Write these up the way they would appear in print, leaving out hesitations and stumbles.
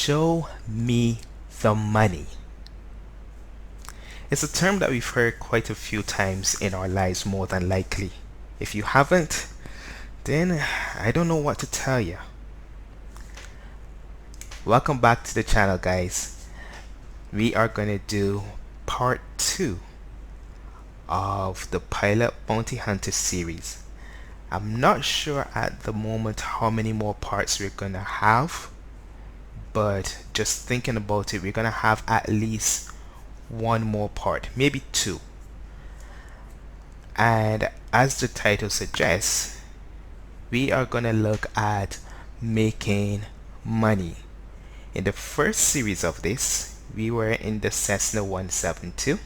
Show me the money. It's a term that we've heard quite a few times in our lives, more than likely. If you haven't, then I don't know what to tell you. Welcome back to the channel, guys. We are going to do part 2 of the Pilot Bounty Hunter series. I'm not sure at the moment how many more parts we're going to have, but just thinking about it, we're going to have at least one more part, maybe 2. And as the title suggests, we are going to look at making money. In the first series of this, we were in the Cessna 172,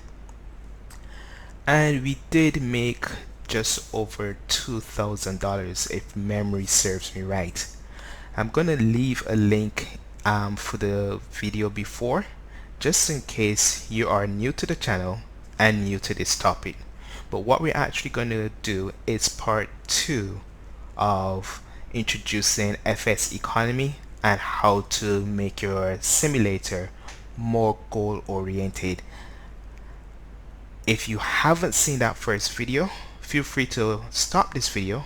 and we did make just over $2,000 if memory serves me right. I'm going to leave a link for the video before, just in case you are new to the channel and new to this topic. But what we're actually going to do is part 2 of introducing FSeconomy and how to make your simulator more goal oriented. If you haven't seen that first video, feel free to stop this video,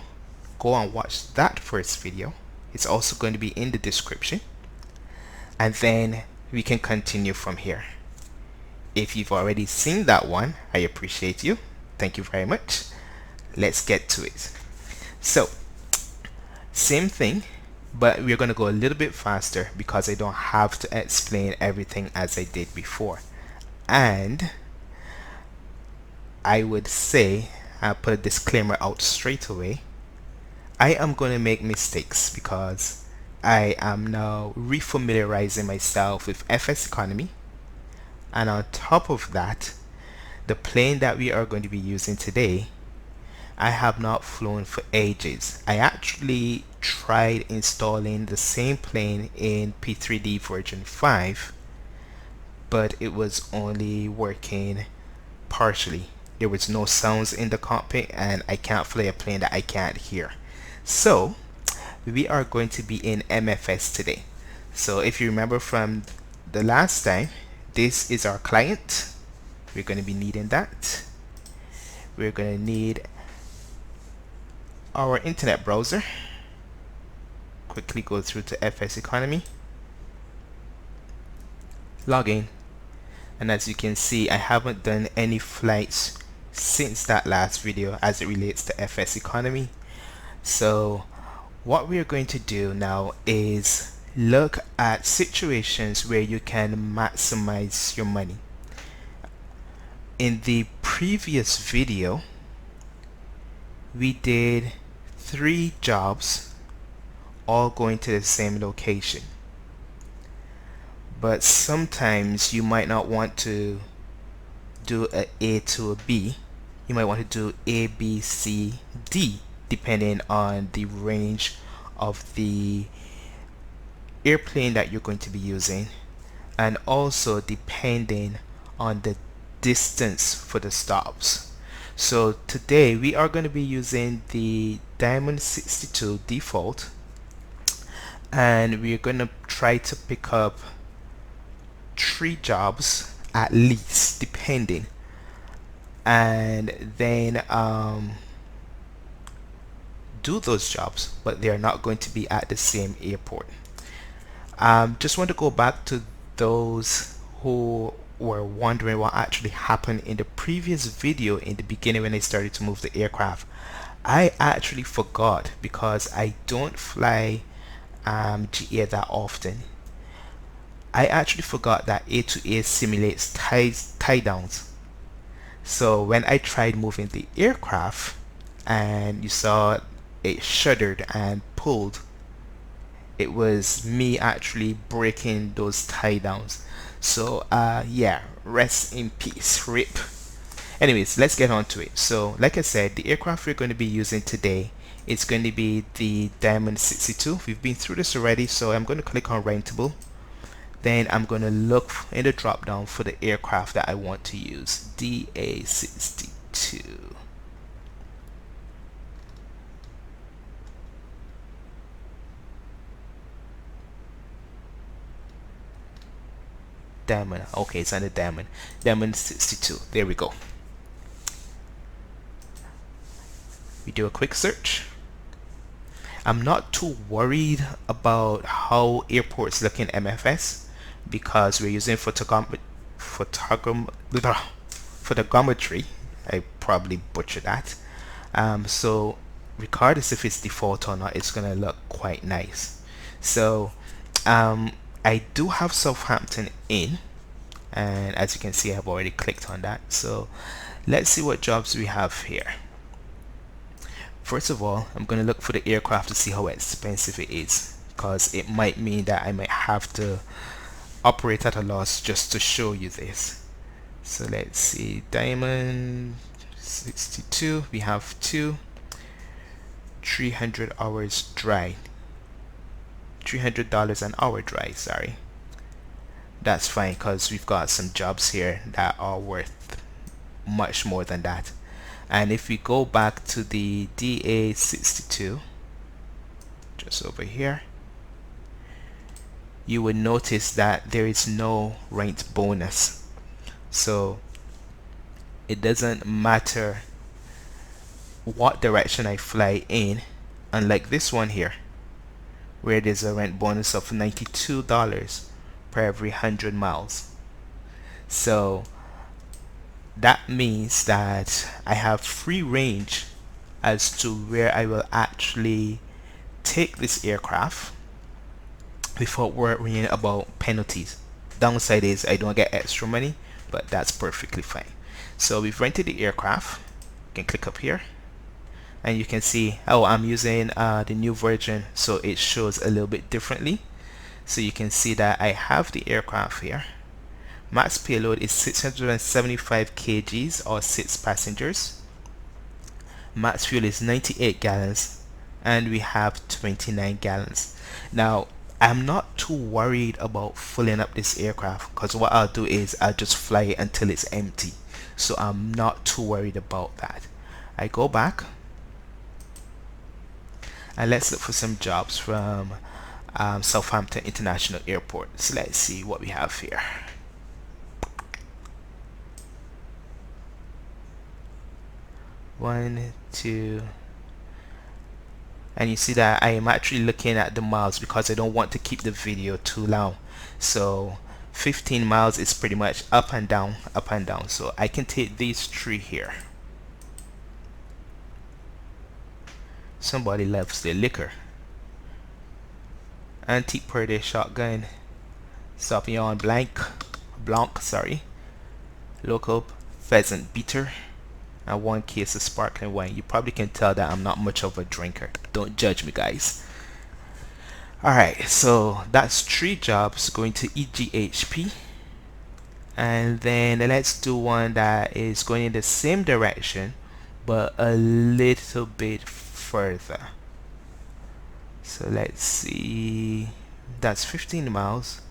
go and watch that first video. It's also going to be in the description, and then we can continue from here. If you've already seen that one, I appreciate you. Thank you very much. Let's get to it. So, same thing, but we're going to go a little bit faster because I don't have to explain everything as I did before. And I would say, I'll put a disclaimer out straight away, I am going to make mistakes because I am now refamiliarizing myself with FSeconomy, and on top of that, the plane that we are going to be using today, I have not flown for ages. I actually tried installing the same plane in P3D version 5, but it was only working partially. There was no sounds in the cockpit, and I can't fly a plane that I can't hear. So we are going to be in MFS today. So if you remember from the last time, this is our client. We're going to be needing that. We're going to need our internet browser. Quickly go through to FSeconomy, log in, and as you can see, I haven't done any flights since that last video as it relates to FSeconomy. So what we're going to do now is look at situations where you can maximize your money. In the previous video, we did 3 jobs all going to the same location, but sometimes you might not want to do A to a B. You might want to do A, B, C, D, depending on the range of the airplane that you're going to be using, and also depending on the distance for the stops. So today we are going to be using the Diamond 62 default, and we're going to try to pick up 3 jobs at least, depending, and then do those jobs, but they are not going to be at the same airport. Just want to go back to those who were wondering what actually happened in the previous video in the beginning when I started to move the aircraft. I actually forgot because I don't fly GA that often. I actually forgot that A to A simulates tie downs. So when I tried moving the aircraft and you saw it shuddered and pulled, it was me actually breaking those tie downs. So yeah, rest in peace, rip. Anyways, let's get on to it. So like I said, the aircraft we're going to be using today, it's going to be the Diamond 62. We've been through this already, so I'm going to click on rentable. Then I'm going to look in the drop down for the aircraft that I want to use, DA62. Diamond. Okay, it's under Diamond. Diamond 62. There we go. We do a quick search. I'm not too worried about how airports look in MFS because we're using photogrammetry. I probably butchered that. So regardless if it's default or not, it's gonna look quite nice. So I do have Southampton in, and as you can see, I've already clicked on that. So let's see what jobs we have here. First of all, I'm going to look for the aircraft to see how expensive it is, because it might mean that I might have to operate at a loss just to show you this. So let's see, Diamond 62, we have 300 hours dry, $300 an hour dry, sorry. That's fine because we've got some jobs here that are worth much more than that. And if we go back to the DA62, just over here, you will notice that there is no rent bonus. So it doesn't matter what direction I fly in, unlike this one here, where there's a rent bonus of $92 per every 100 miles. So that means that I have free range as to where I will actually take this aircraft without worrying about penalties. Downside is I don't get extra money, but that's perfectly fine. So we've rented the aircraft. You can click up here and you can see, oh, I'm using the new version, so it shows a little bit differently. So you can see that I have the aircraft here. Max payload is 675 kgs or 6 passengers. Max fuel is 98 gallons and we have 29 gallons. Now I'm not too worried about filling up this aircraft because what I'll do is I'll just fly it until it's empty. So I'm not too worried about that. I go back and let's look for some jobs from Southampton International Airport. So let's see what we have here. One, two, and you see that I am actually looking at the miles because I don't want to keep the video too long. So 15 miles is pretty much up and down, up and down. So I can take these three here. Somebody loves their liquor. Antique Purdy shotgun, Sauvignon Blanc, sorry, local pheasant beater, and 1 case of sparkling wine. You probably can tell that I'm not much of a drinker. Don't judge me, guys. Alright, so that's 3 jobs going to EGHP. And then let's do one that is going in the same direction but a little bit further. So let's see, that's 15 miles.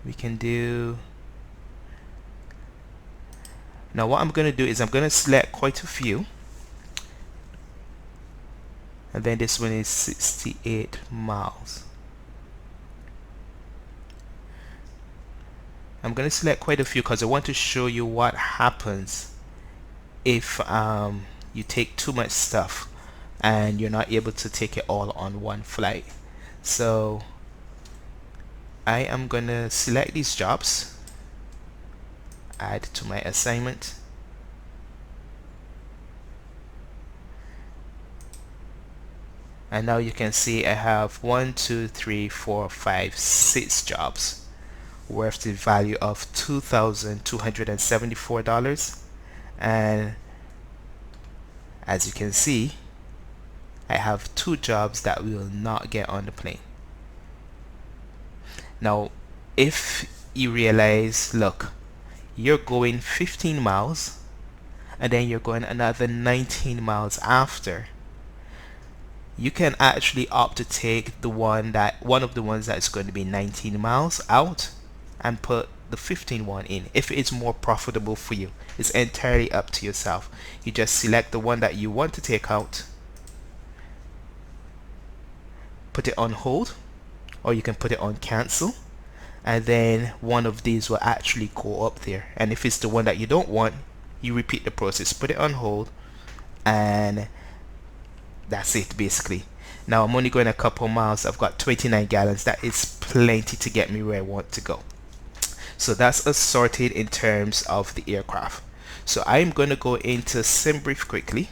We can do, now what I'm going to do is I'm going to select quite a few, and then this one is 68 miles. I'm going to select quite a few because I want to show you what happens if you take too much stuff and you're not able to take it all on one flight. So I am going to select these jobs, add to my assignment, and now you can see I have 1, 2, 3, 4, 5, 6 jobs worth the value of $2,274. And as you can see, I have 2 jobs that will not get on the plane. Now if you realize, look, you're going 15 miles and then you're going another 19 miles after, you can actually opt to take the one of the ones that's going to be 19 miles out and put the 15 one in if it's more profitable for you. It's entirely up to yourself. You just select the one that you want to take out put it on hold, or you can put it on cancel, and then one of these will actually go up there. And if it's the one that you don't want, you repeat the process, put it on hold, and that's it basically. Now I'm only going a couple miles. I've got 29 gallons. That is plenty to get me where I want to go. So that's us sorted in terms of the aircraft. So I'm going to go into SimBrief quickly.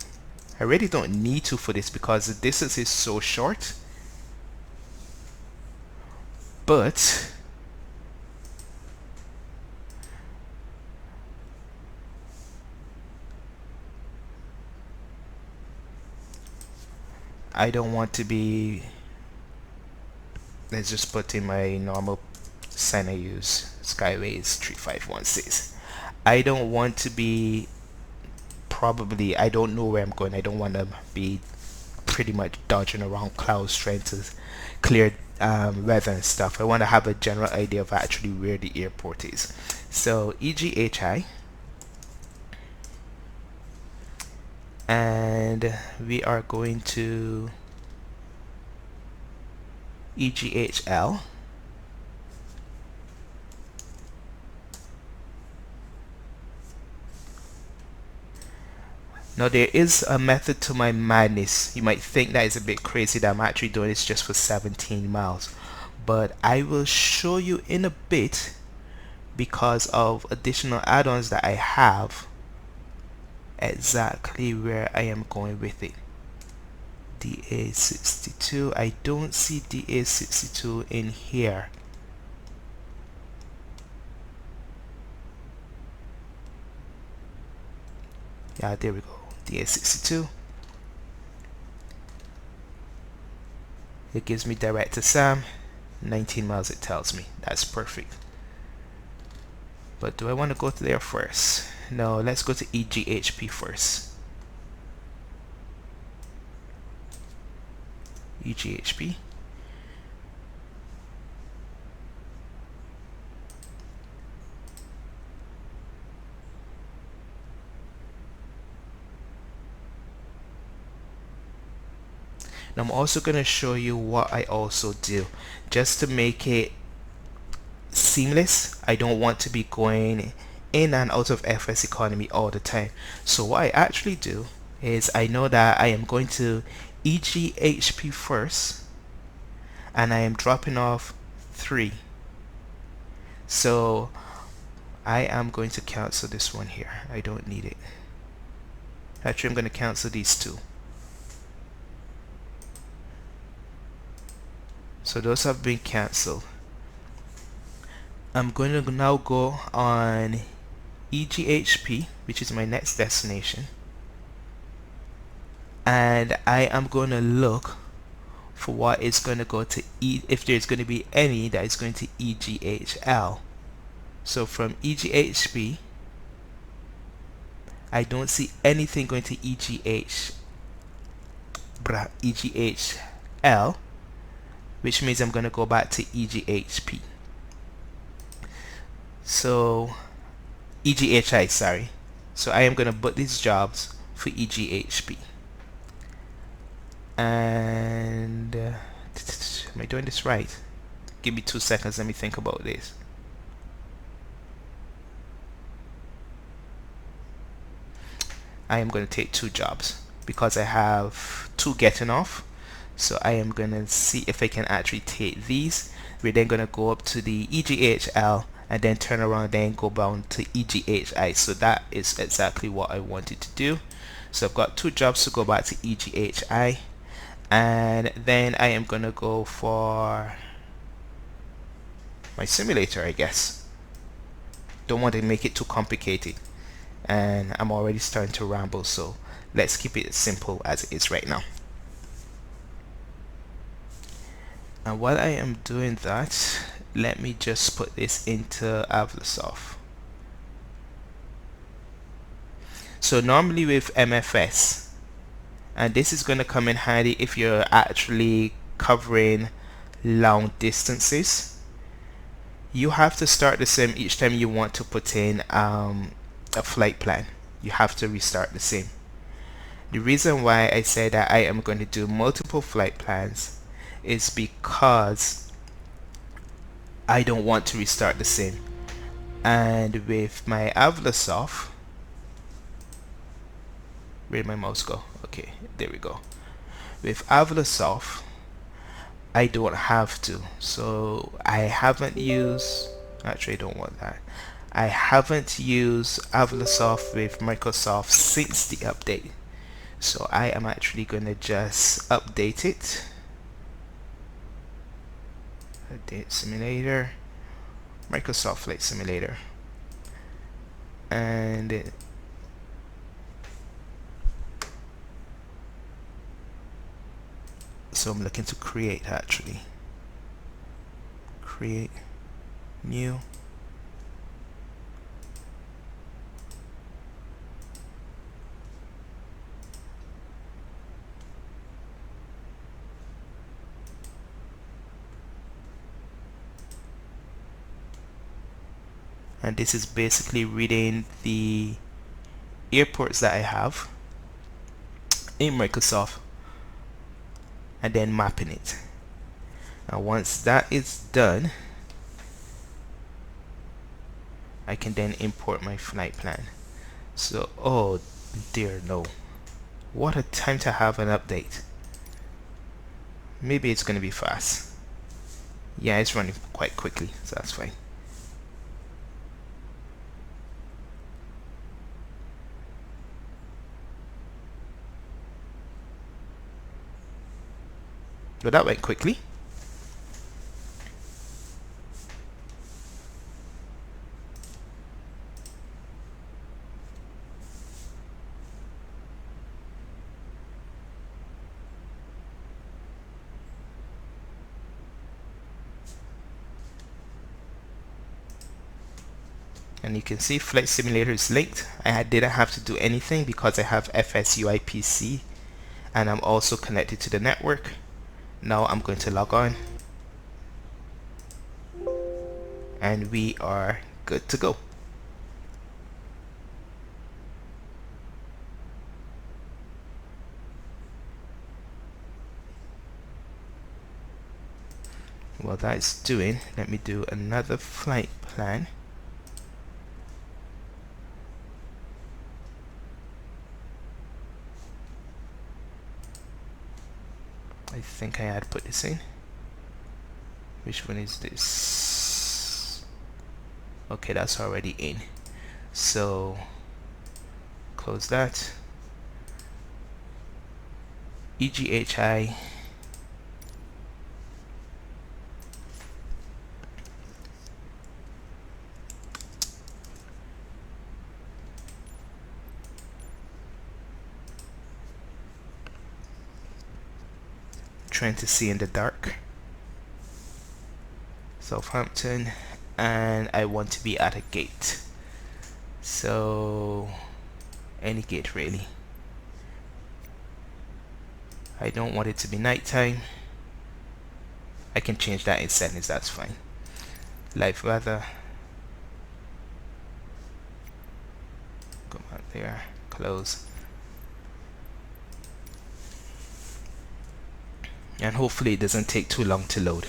I really don't need to for this because the distance is so short, but I don't want to be, let's just put in my normal sign I use, Skyways 3516. I don't want to be, probably, I don't know where I'm going. I don't want to be pretty much dodging around clouds trying to clear weather and stuff. I want to have a general idea of actually where the airport is. So EGHI, and we are going to EGHL. Now there is a method to my madness. You might think that is a bit crazy that I'm actually doing this just for 17 miles, but I will show you in a bit because of additional add-ons that I have exactly where I am going with it. DA62, I don't see DA62 in here. Yeah, there we go. DA62. It gives me direct to Sam. 19 miles it tells me. That's perfect. But do I want to go to there first? No, let's go to EGHP first. EGHP. Now I'm also going to show you what I also do just to make it seamless. I don't want to be going in and out of FSeconomy all the time. So what I actually do is I know that I am going to EGHP first and I am dropping off 3. So I am going to cancel this one here. I don't need it. Actually, I'm going to cancel these 2. So those have been cancelled. I'm going to now go on EGHP, which is my next destination, and I am going to look for what is going to go to if there's going to be any that is going to EGHL. So from EGHP, I don't see anything going to EGHL, which means I'm going to go back to EGHP. So EGHI, sorry. So I am going to put these jobs for EGHP. And am I doing this right? Give me 2 seconds, let me think about this. I am going to take 2 jobs because I have 2 getting off. So I am going to see if I can actually take these. We're then going to go up to the EGHL and then turn around and then go down to EGHI. So that is exactly what I wanted to do. So I've got 2 jobs to go back to EGHI, and then I am going to go for my simulator, I guess. Don't want to make it too complicated, and I'm already starting to ramble, so let's keep it as simple as it is right now. And while I am doing that, let me just put this into Avlasoft. So normally with MFS, and this is going to come in handy if you're actually covering long distances, you have to start the sim each time you want to put in a flight plan. You have to restart the sim. The reason why I say that I am going to do multiple flight plans is because I don't want to restart the sim. And with my Avlasoft, where'd my mouse go? Okay, there we go. With Avlasoft, I don't have to. So I haven't used, actually I don't want that. I haven't used Avlasoft with Microsoft since the update. So I am actually going to just update it. Update simulator, Microsoft Flight Simulator. And so I'm looking to create, actually. Create, new. And this is basically reading the airports that I have in Microsoft and then mapping it. Now once that is done, I can then import my flight plan. So, oh dear no, what a time to have an update. Maybe it's going to be fast. Yeah, it's running quite quickly, so that's fine. But that went quickly. And you can see Flight Simulator is linked. I didn't have to do anything because I have FSUI PC and I'm also connected to the network. Now I'm going to log on and we are good to go. While that is doing, let me do another flight plan. I think I had put this in. Which one is this? Okay, that's already in. So close that. EGHI. Trying to see in the dark. Southampton, and I want to be at a gate. So any gate really. I don't want it to be nighttime. I can change that in settings, that's fine. Live weather. Come out there, close. And hopefully it doesn't take too long to load.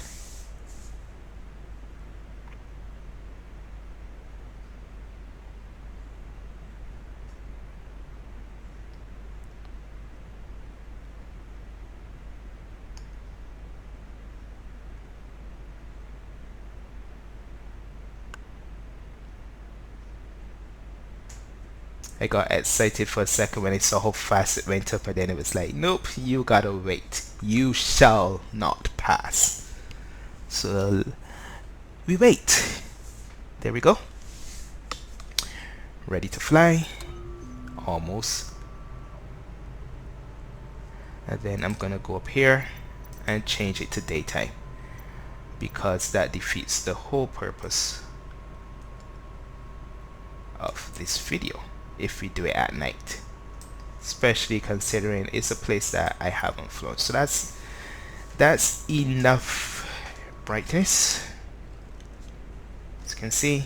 I got excited for a second when I saw how fast it went up, and then it was like, nope, you gotta wait. You shall not pass. So we wait. There we go. Ready to fly. Almost. And then I'm gonna go up here and change it to daytime, because that defeats the whole purpose of this video if we do it at night, especially considering it's a place that I haven't flown. So that's enough brightness. As you can see,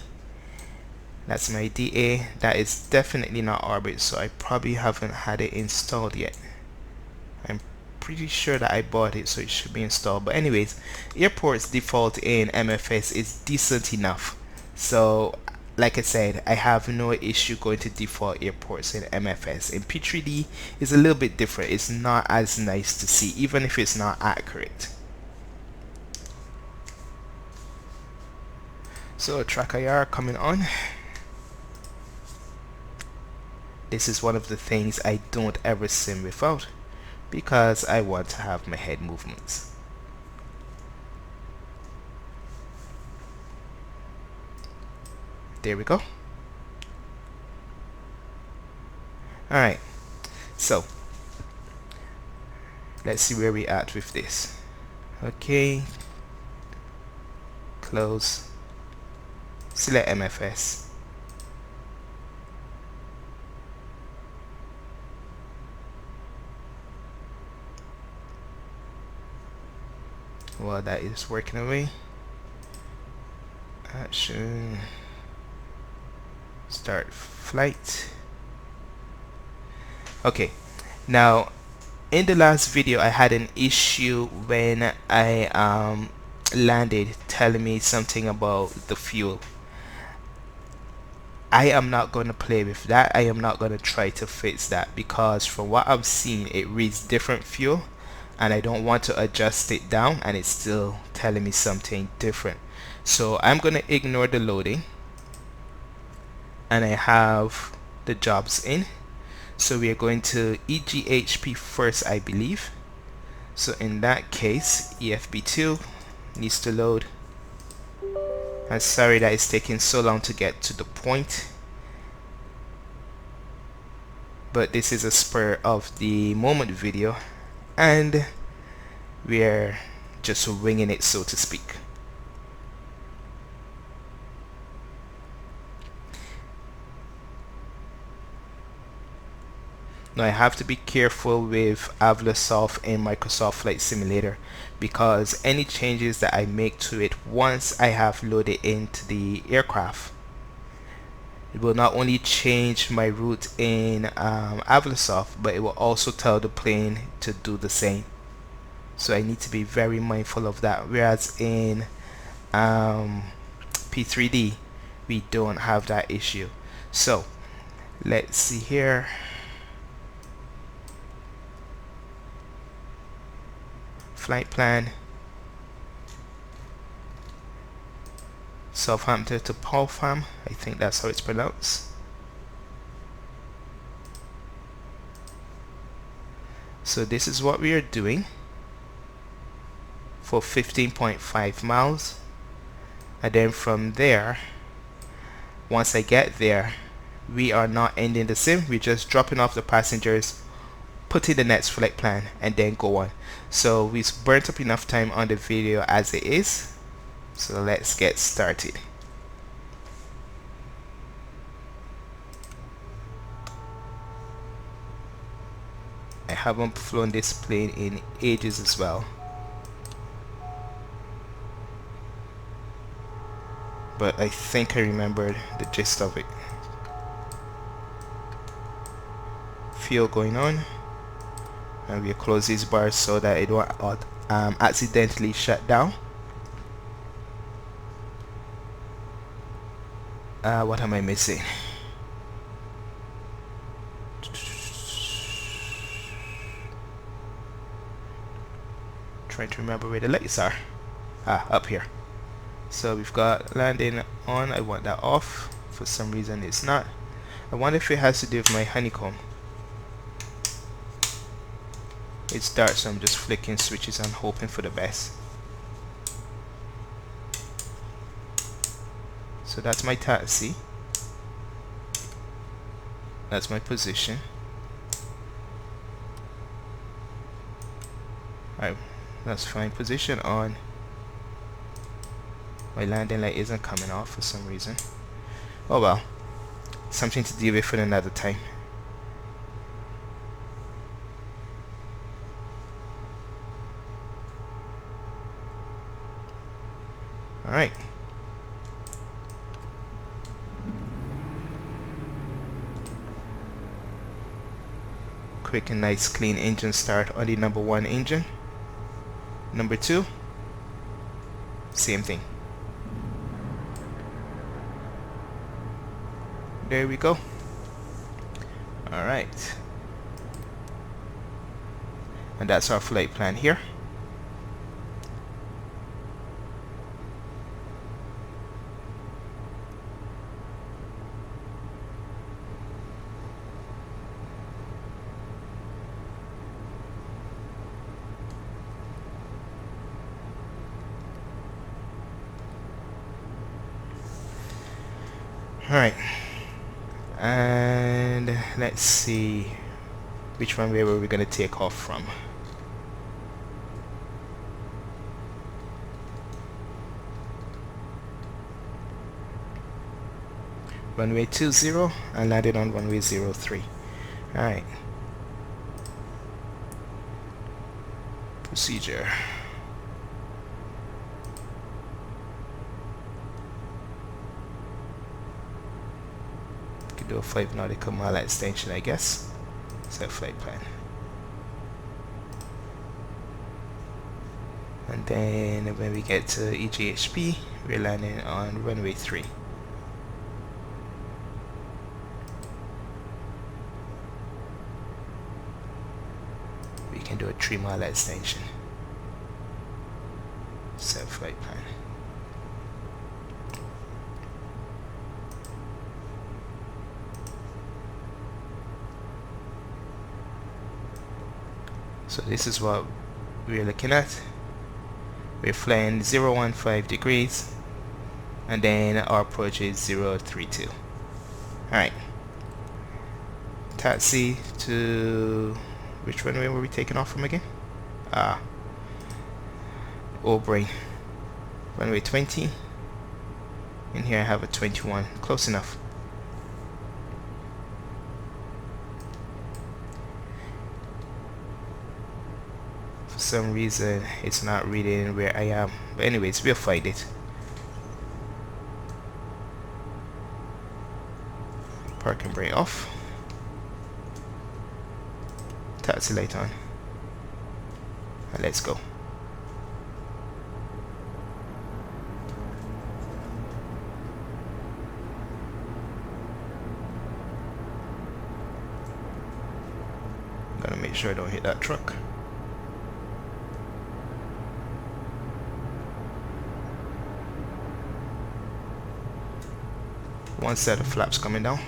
that's my DA. That is definitely not Orbit, so I probably haven't had it installed yet. I'm pretty sure that I bought it, so it should be installed. But anyways, airports default in MFS is decent enough. So like I said, I have no issue going to default airports in MFS. In P3D is a little bit different. It's not as nice to see, even if it's not accurate. So track IR coming on. This is one of the things I don't ever sim without, because I want to have my head movements. There we go. Alright, so let's see where we at with this. Okay, close, select MFS. Well, that is working away. Action, start flight. Okay, now in the last video I had an issue when I landed, telling me something about the fuel. I am not going to play with that. I am not going to try to fix that, because from what I've seen it reads different fuel, and I don't want to adjust it down and it's still telling me something different. So I'm going to ignore the loading, and I have the jobs in. So we are going to EGHP first, I believe. So in that case, EFB2 needs to load. I'm sorry that it's taking so long to get to the point, but this is a spur of the moment video, and we're just winging it, so to speak. Now I have to be careful with Avlosoft and Microsoft Flight Simulator, because any changes that I make to it once I have loaded into the aircraft, it will not only change my route in Avlosoft, but it will also tell the plane to do the same. So I need to be very mindful of that, whereas in P3D we don't have that issue. So let's see here. Flight plan, Southampton to Poltham, I think that's how it's pronounced. So this is what we are doing for 15.5 miles, and then from there, once I get there, we are not ending the sim, we're just dropping off the passengers, putting the next flight plan, and then go on. So we've burnt up enough time on the video as it is, so let's get started. I haven't flown this plane in ages as well, but I think I remembered the gist of it. Fuel going on, and we'll close these bars so that it won't accidentally shut down. What am I missing? Trying to remember where the lights are. Up here. So we've got landing on. I want that off. For some reason it's not. I wonder if it has to do with my honeycomb. It's dark, so I'm just flicking switches and hoping for the best. So that's my taxi. That's my position. Alright, that's fine. Position on. My landing light isn't coming off for some reason. Oh well, something to deal with for another time. Alright. quick and nice clean engine start on the number 1 engine. Number 2, same thing. There we go. Alright, and that's our flight plan here. Alright, and let's see which runway were we going to take off from. Runway 20 and landed on runway 03. Alright, procedure. Do a 5 nautical mile extension, I guess. Set flight plan. And then when we get to EGHP, we're landing on runway 3. We can do a 3 mile extension. Set flight plan. So this is what we're looking at. We're flying 015 degrees and then our approach is 032. Alright, taxi to, which runway were we taking off from again? Aubrey, runway 20. In here I have a 21, close enough. For some reason it's not reading where I am, but anyways, we'll find it. Park and brake off, taxi light on, and let's go. Gotta make sure I don't hit that truck. One set of flaps coming down.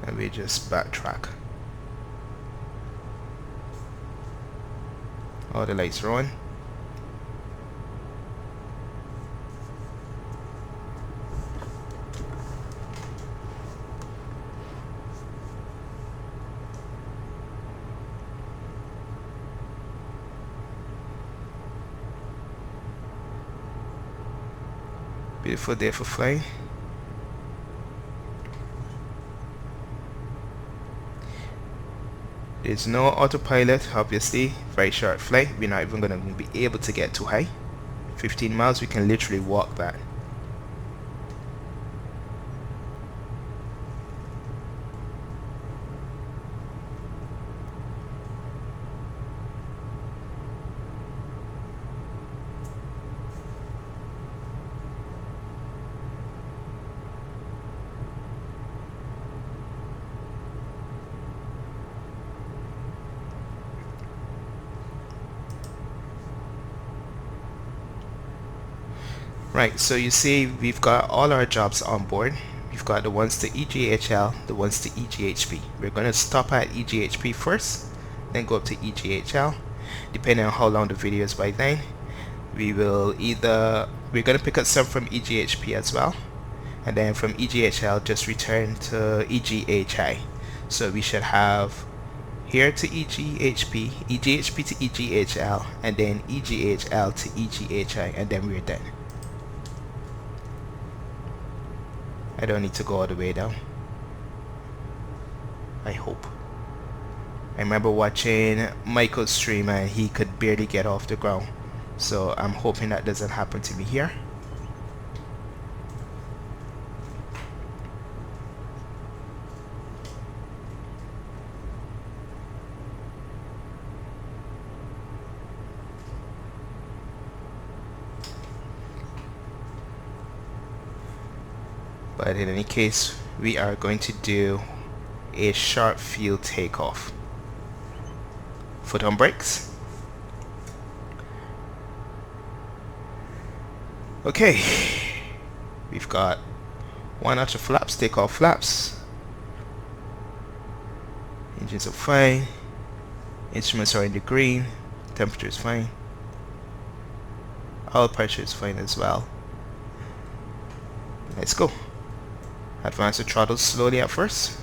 And we just backtrack. All the lights are on. Beautiful day for flying. There's no autopilot, obviously. Very short flight. We're not even going to be able to get too high. 15 miles, we can literally walk that. Right, so you see we've got all our jobs on board. We've got the ones to EGHL, the ones to EGHP. We're going to stop at EGHP first, then go up to EGHL. Depending on how long the video is by then, we're going to pick up some from EGHP as well, and then from EGHL just return to EGHI. So we should have here to EGHP, EGHP to EGHL, and then EGHL to EGHI, and then we're done. I don't need to go all the way down, I hope. I remember watching Michael's stream and he could barely get off the ground So I'm hoping that doesn't happen to me here. But in any case, we are going to do a sharp field takeoff. Foot on brakes. Okay, we've got 1 notch of flaps, take off flaps. Engines are fine. Instruments are in the green. Temperature is fine. Oil pressure is fine as well. Let's go. Advance the throttle slowly at first.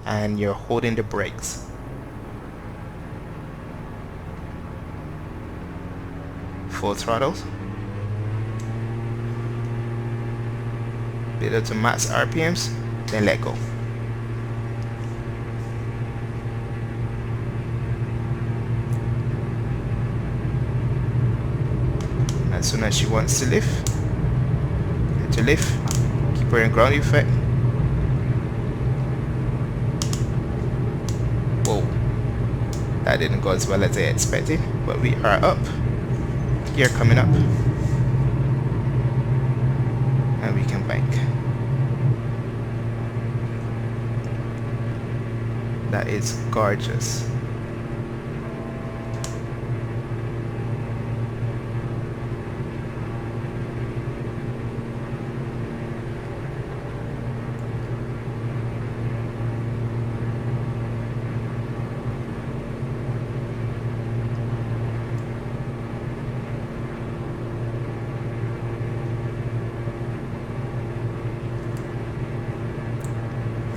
And you're holding the brakes. Full throttle. Build up to max RPMs, then let go. As soon as she wants to lift, let her lift. Keep her in ground effect. Whoa, that didn't go as well as I expected, but we are up. Gear coming up, and we can bank. That is gorgeous.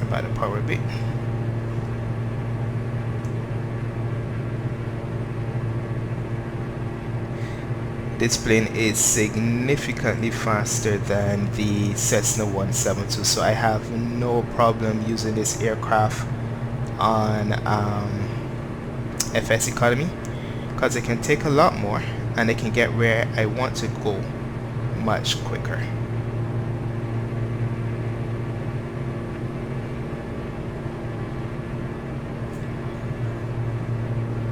About the power bit. This plane is significantly faster than the Cessna 172, so I have no problem using this aircraft on FSeconomy because it can take a lot more and it can get where I want to go much quicker.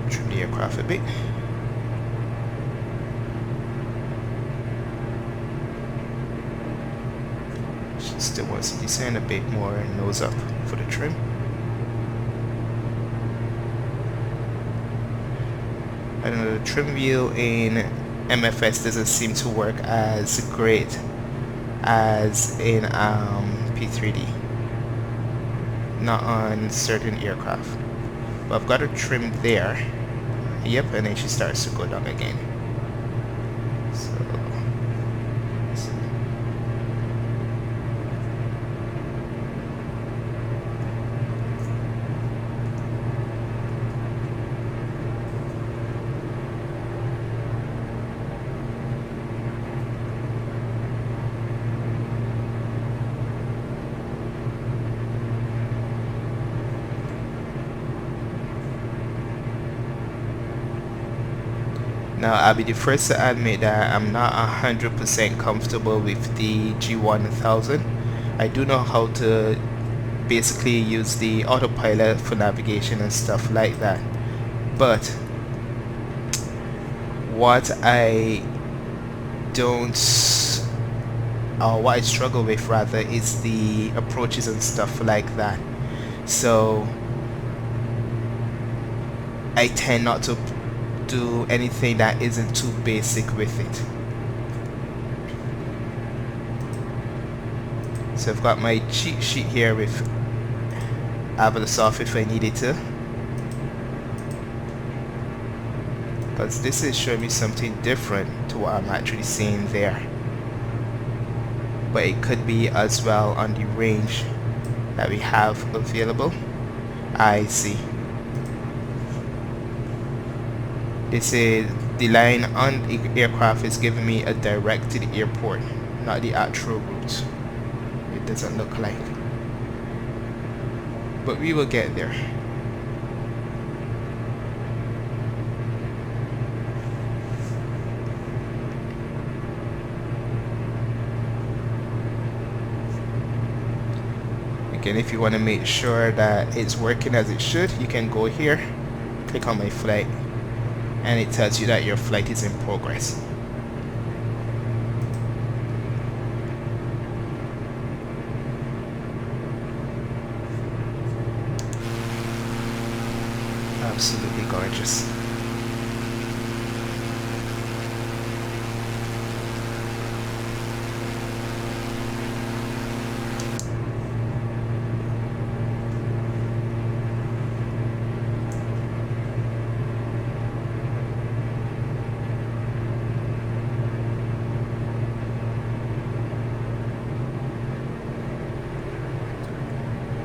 Trim the aircraft a bit. Still wants to descend a bit more and nose up for the trim. I don't know, the trim wheel in MFS doesn't seem to work as great as in P3D. Not on certain aircraft. But I've got a trim there. Yep, and then she starts to go down again. So now, I'll be the first to admit that I'm not 100% comfortable with the G1000. I do know how to basically use the autopilot for navigation and stuff like that. But what I don't, or what I struggle with rather, is the approaches and stuff like that. So I tend not to do anything that isn't too basic with it. So I've got my cheat sheet here with Avalosoft if I needed to, because this is showing me something different to what I'm actually seeing there, but it could be as well on the range that we have available. I see. This is the line on the aircraft is giving me a direct to the airport, not the actual route. It doesn't look like, but we will get there. Again, if you want to make sure that it's working as it should, you can go here, click on my flight, and it tells you that your flight is in progress. Absolutely gorgeous.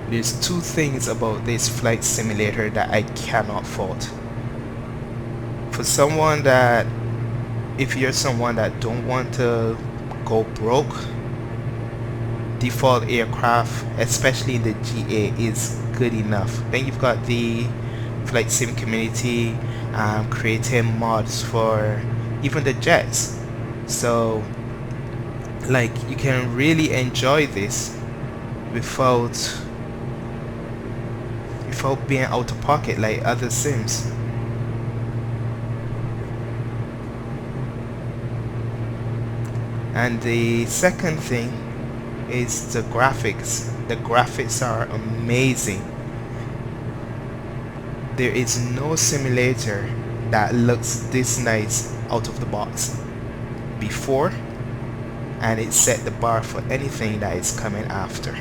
There's two things about this flight simulator that I cannot fault. For someone that, if you're someone that don't want to go broke, default aircraft, especially in the GA, is good enough. Then you've got the flight sim community creating mods for even the jets, so like you can really enjoy this without being out of pocket like other sims. And the second thing is the graphics. The graphics are amazing. There is no simulator that looks this nice out of the box before, and it set the bar for anything that is coming after.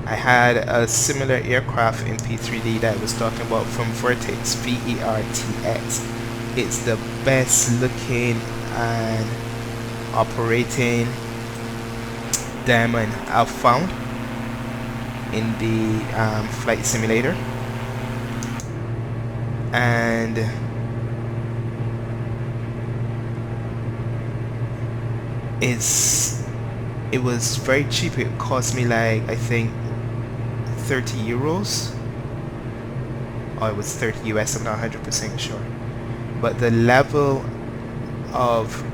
I had a similar aircraft in P3D that I was talking about from Vertex, VERTX. It's the best looking and operating diamond I've found in the flight simulator, and it was very cheap. It cost me like, I think, 30 euros, or it was 30 US, I'm not 100% sure, but the level of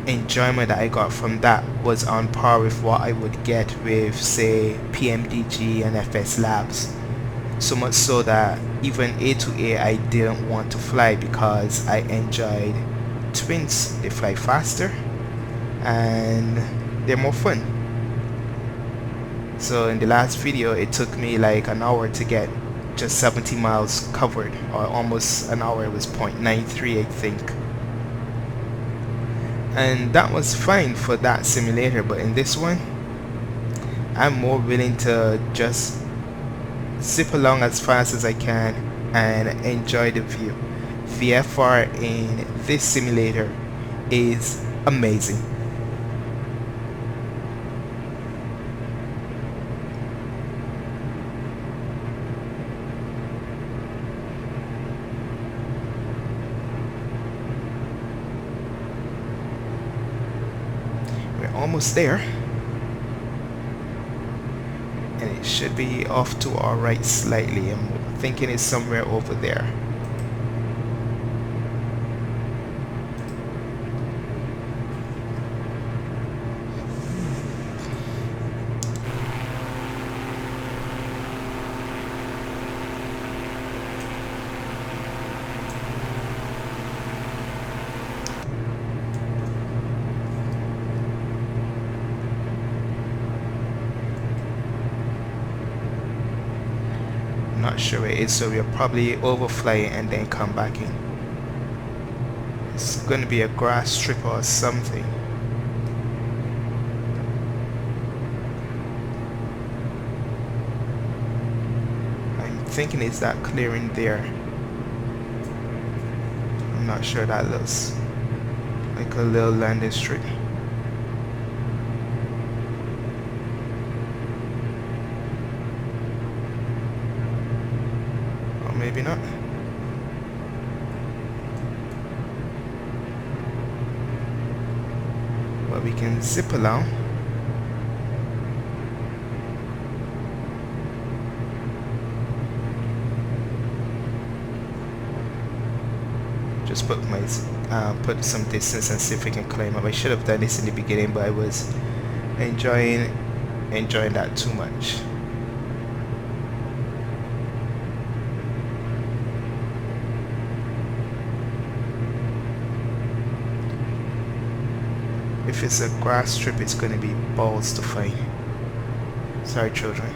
enjoyment that I got from that was on par with what I would get with, say, PMDG and FS Labs. So much so that even A2A I didn't want to fly because I enjoyed twins. They fly faster and they're more fun. So in the last video it took me like an hour to get just 70 miles covered, or almost an hour. It was 0.93 I think, and that was fine for that simulator. But in this one I'm more willing to just zip along as fast as I can and enjoy the view. VFR in this simulator is amazing. We're almost there, and it should be off to our right slightly. I'm thinking it's somewhere over there. Not sure where it is, so we'll probably overfly it and then come back in. It's going to be a grass strip or something. I'm thinking it's that clearing there. I'm not sure. That looks like a little landing strip. Maybe not. But we can zip along. Just put my put some distance and see if we can climb up. I should have done this in the beginning, but I was enjoying that too much. If it's a grass strip, it's going to be balls to find. Sorry, children.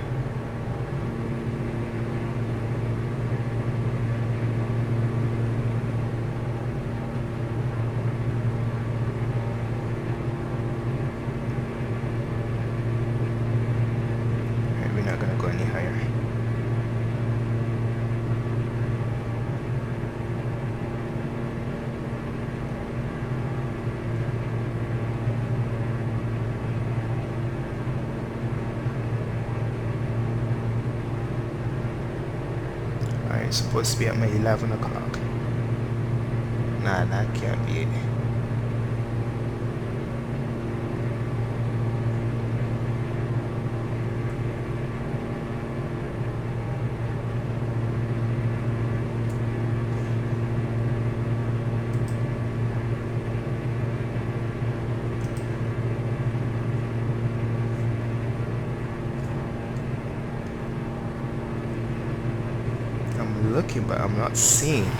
We're not going to go any higher. It's supposed to be at my 11 o'clock. Nah, that can't be it. Looking, but I'm not seeing.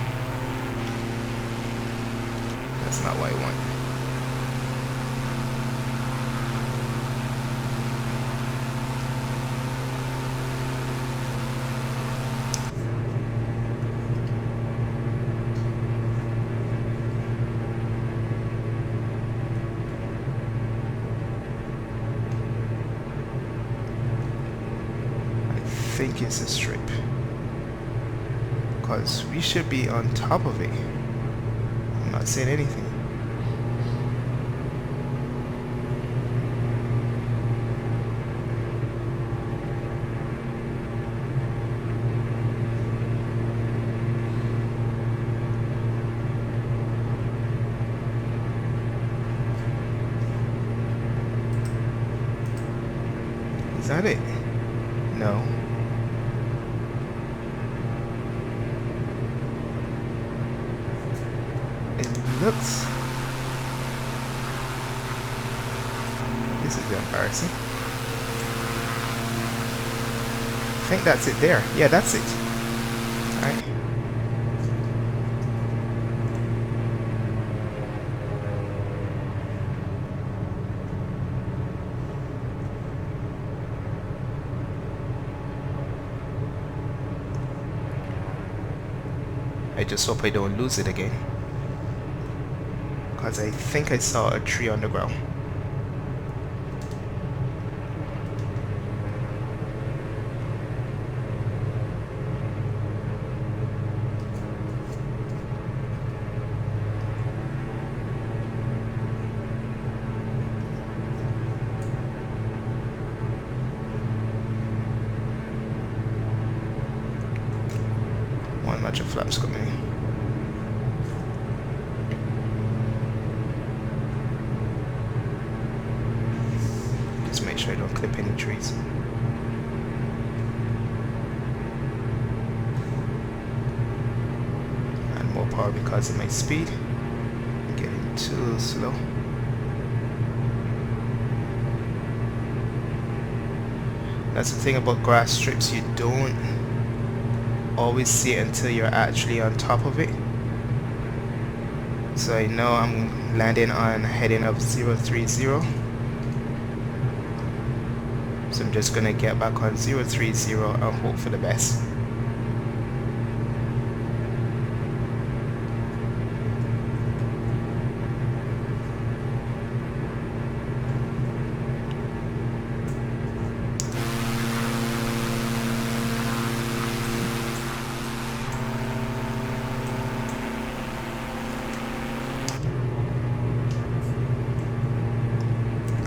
That's not what I want. I think it's a strip. Because we should be on top of it. I'm not saying anything. Is that it? No. Looks. This is embarrassing. I think that's it there. Yeah, that's it. Alright. I just hope I don't lose it again. Because I think I saw a tree on the ground. One match of flaps coming in. Make sure I don't clip any trees. And more power because of my speed. I'm getting too slow. That's the thing about grass strips, you don't always see it until you're actually on top of it. So I know I'm landing on a heading of 030. So I'm just gonna get back on 030 and hope for the best.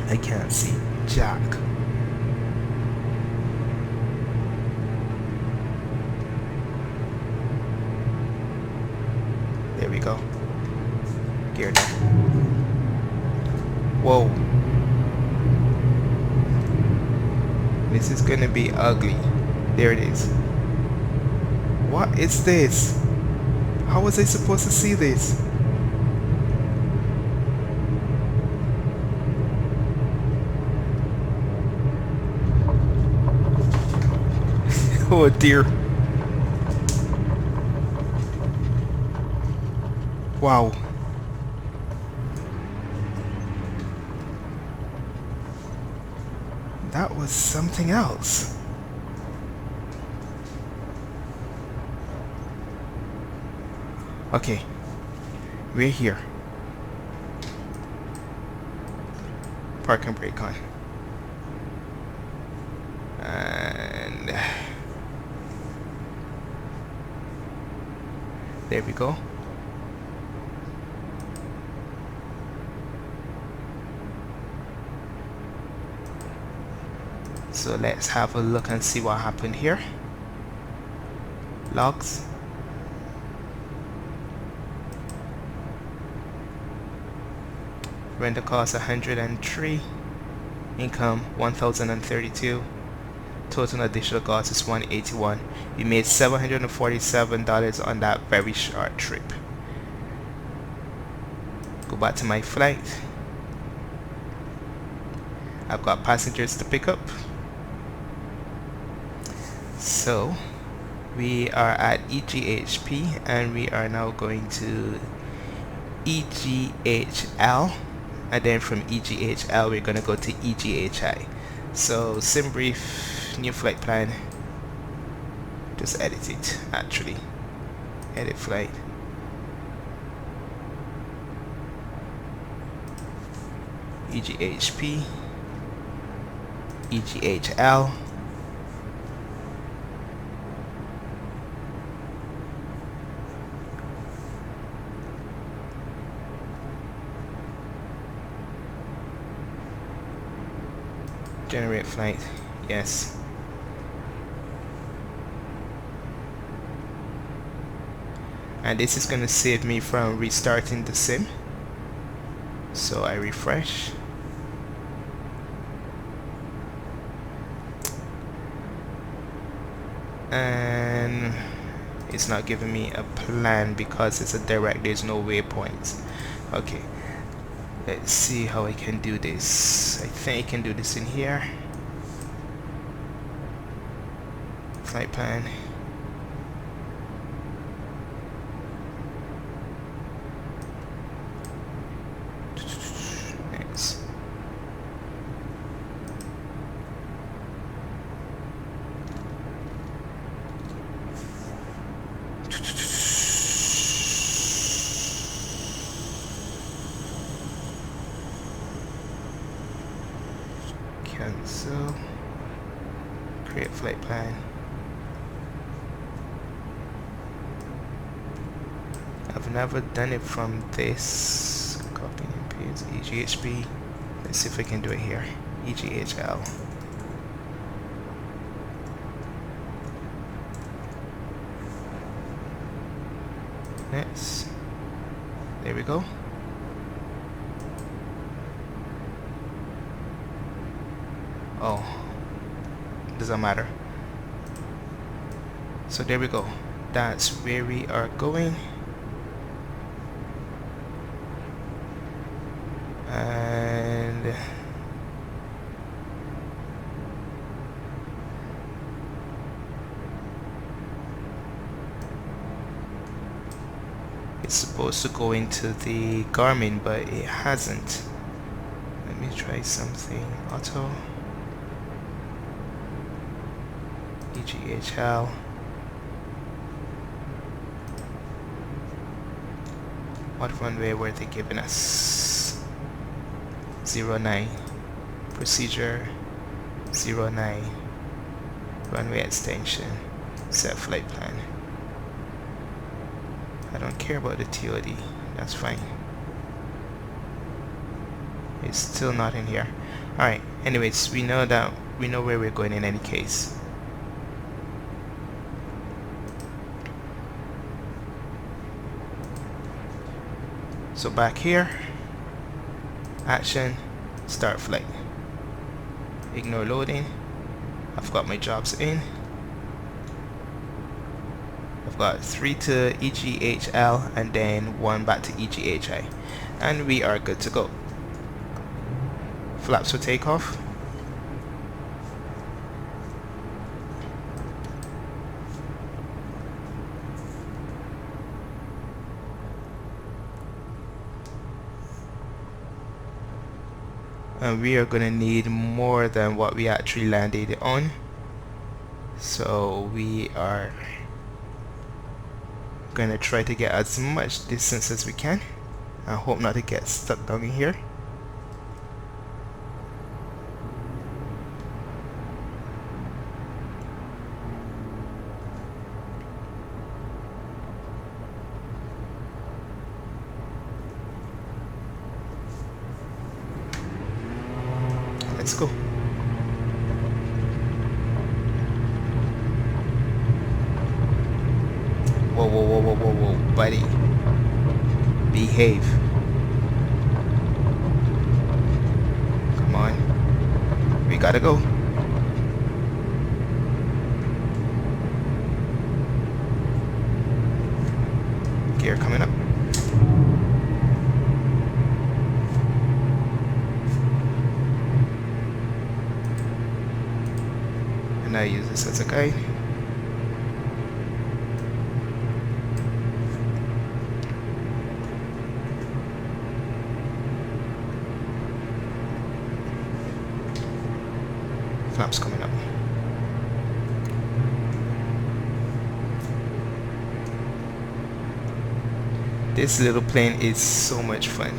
I can't see jack. There we go. Gear down. Whoa. This is gonna be ugly. There it is. What is this? How was I supposed to see this? Oh dear. Wow. That was something else. Okay, we're here. Park and brake on. And there we go. So let's have a look and see what happened here. Logs. Render cost 103. Income 1032. Total additional cost is 181. We made $747 on that very short trip. Go back to my flight. I've got passengers to pick up. So we are at EGHP and we are now going to EGHL, and then from EGHL we're going to go to EGHI. So sim brief, new flight plan, just edit it, actually edit flight. EGHP, EGHL, generate flight, yes. And this is going to save me from restarting the sim. So I refresh. And it's not giving me a plan because it's a direct, there's no waypoints. Okay, let's see how I can do this. I think I can do this in here. Flight plan. Next. Cancel. Create flight plan. I've never done it from this. Copy and paste EGHP. Let's see if I can do it here. EGHL. Next. There we go. Oh, doesn't matter. So there we go. That's where we are going. And it's supposed to go into the Garmin, but it hasn't. Let me try something. Auto. EGHL. What runway were they giving us? 09. Procedure 09. Runway extension. Set flight plan. I don't care about the TOD. That's fine. It's still not in here. Alright, anyways, we know where we're going in any case. So back here, action, start flight. Ignore loading. I've got my jobs in. I've got 3 to EGHL and then 1 back to EGHI. And we are good to go. Flaps for takeoff. and we are gonna need more than what we actually landed on, so we are gonna try to get as much distance as we can. I hope not to get stuck down in here. Let's go. Whoa, whoa, whoa, whoa, whoa, whoa, buddy. Behave. Come on. We gotta go. Gear coming up. And I use this as a guide. Flaps coming up. This little plane is so much fun.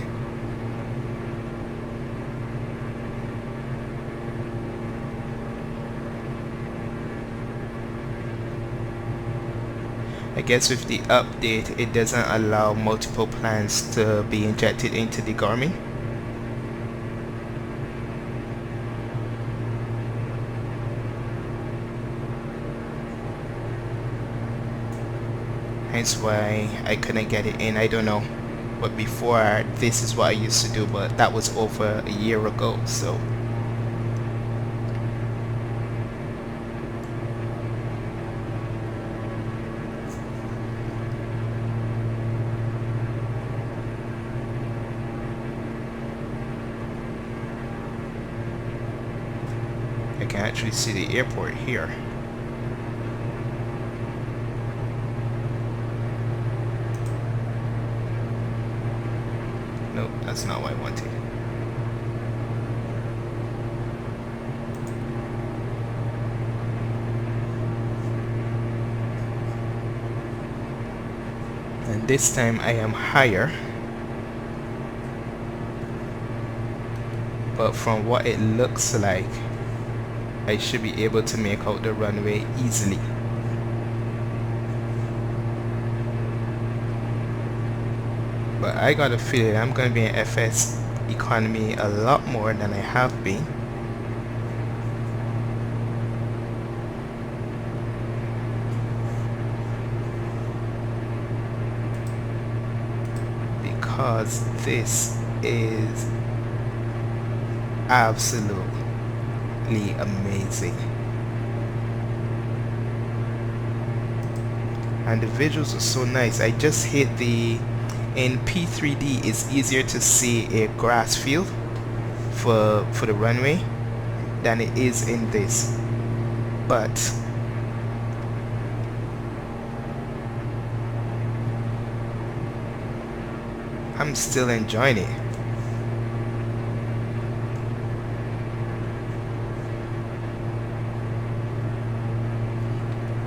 I guess with the update, it doesn't allow multiple plans to be injected into the Garmin. Hence why I couldn't get it in. I don't know, but before, this is what I used to do, but that was over a year ago, so I can actually see the airport here. Nope, that's not what I wanted. And this time I am higher, but from what it looks like, I should be able to make out the runway easily. But I got a feeling I'm going to be in FS economy a lot more than I have been. Because this is absolutely amazing. And the visuals are so nice. I just hit the... In P3D, it's easier to see a grass field for the runway than it is in this. But I'm still enjoying it.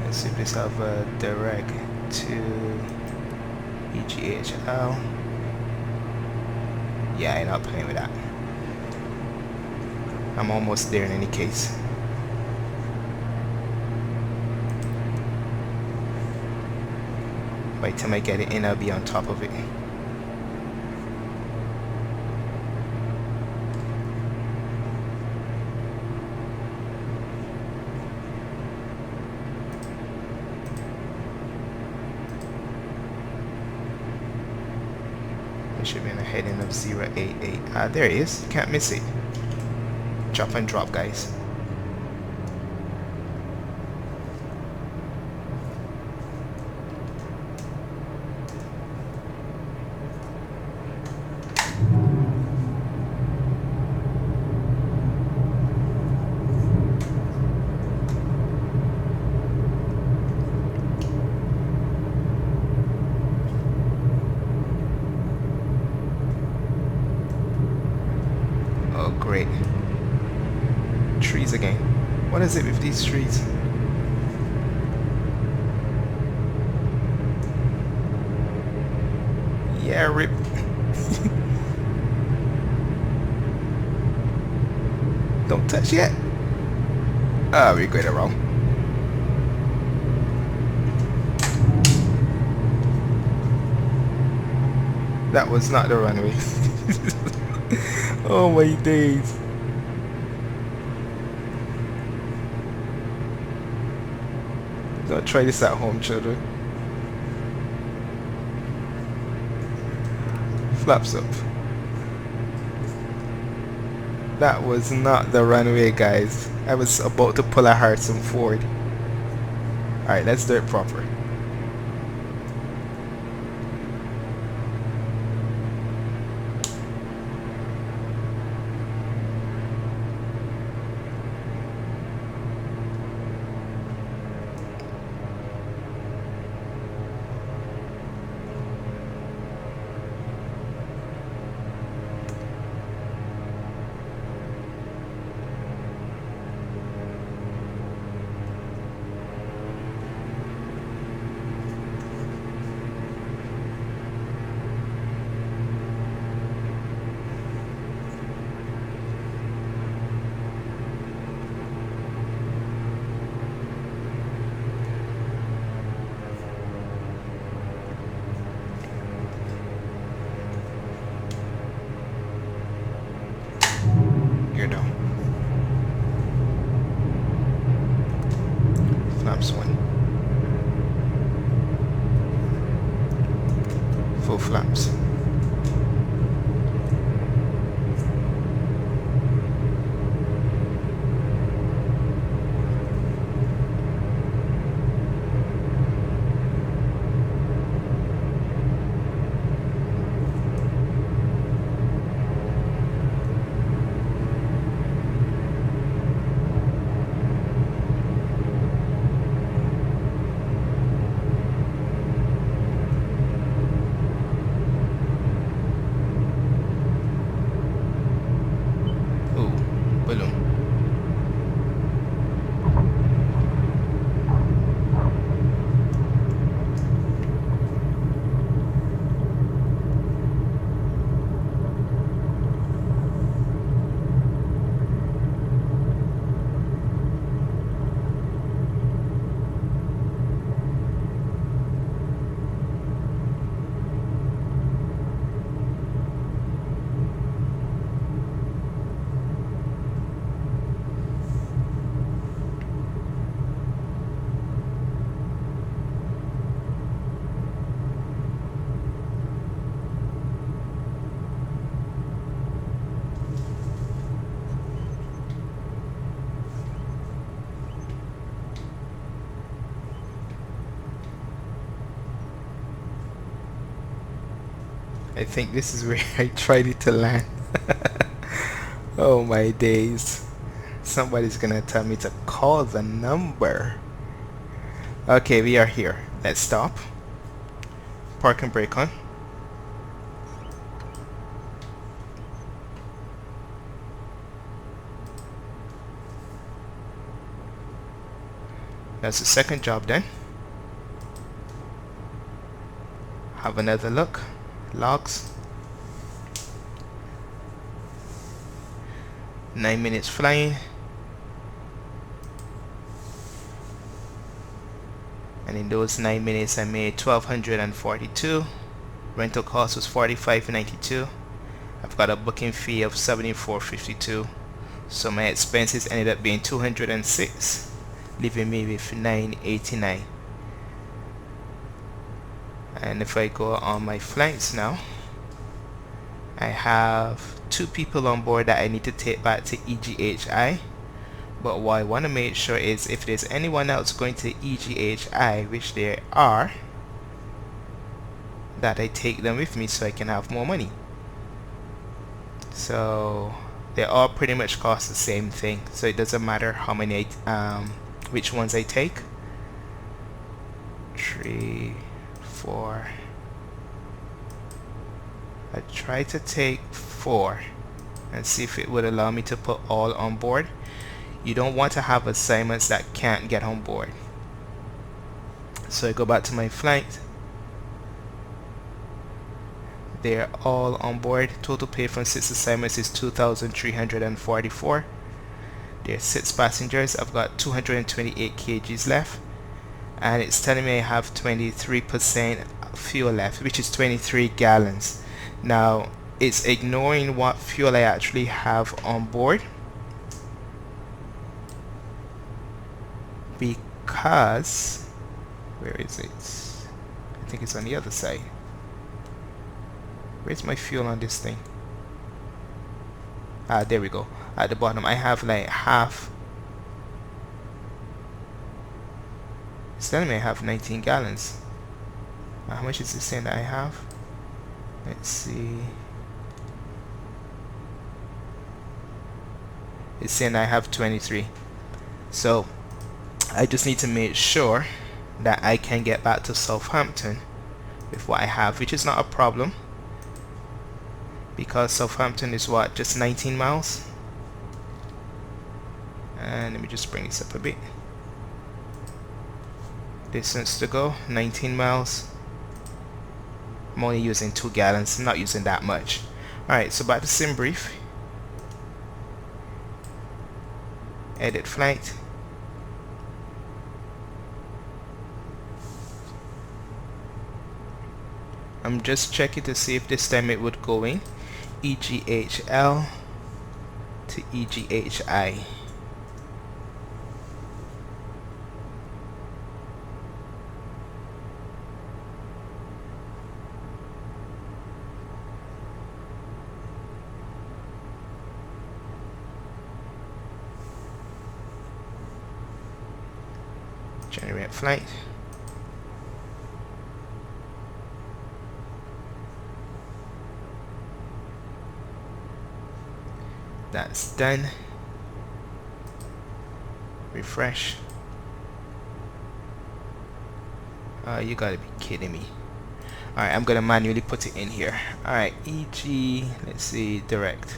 Let's see if this have a direct to EGHL. Yeah, I'm not playing with that. I'm almost there in any case. By the time I get it in, I'll be on top of it. It should be in a heading of 088. Ah, there it is. Can't miss it. Drop and drop, guys. Oh, great. is it with these trees? Yeah, rip. Don't touch yet. Ah, we got it wrong. That was not the runway. Oh my days. Don't try this at home, children. Flaps up. That was not the runway, guys. I was about to pull a Harrison Ford. Alright, let's do it proper. You're done. Flaps 1. Full flaps. Balloon. I think this is where I tried it to land. Oh my days. Somebody's gonna tell me to call the number. Okay, we are here. Let's stop. Park and brake on. That's the second job done. Have another look. Logs. 9 minutes flying. And in those 9 minutes I made 1,242. Rental cost was $45.92. I've got a booking fee of $74.52. So my expenses ended up being $206, leaving me with $989. And if I go on my flights now, I have 2 people on board that I need to take back to EGHI. But what I want to make sure is if there's anyone else going to EGHI, which there are, that I take them with me so I can have more money. So they all pretty much cost the same thing, so it doesn't matter how many which ones I take. 3, 4. I try to take 4 and see if it would allow me to put all on board. You don't want to have assignments that can't get on board. So I go back to my flight. They're all on board. Total pay from 6 assignments is 2,344. There's 6 passengers. I've got 228 kgs left, and it's telling me I have 23% fuel left, which is 23 gallons. Now it's ignoring what fuel I actually have on board, because where is it? I think it's on the other side. Where's my fuel on this thing? Ah, there we go. At the bottom I have like half. It's telling me I have 19 gallons. How much is it saying that I have? Let's see. It's saying I have 23. So I just need to make sure that I can get back to Southampton with what I have, which is not a problem, because Southampton is what, just 19 miles. And let me just bring this up a bit. Distance to go, 19 miles. I'm only using 2 gallons. I'm not using that much. Alright, so back to sim brief. Edit flight. I'm just checking to see if this time it would go in EGHL to EGHI. Generate flight. That's done. Refresh. You gotta be kidding me. Alright, I'm gonna manually put it in here. Alright, EG, let's see, direct.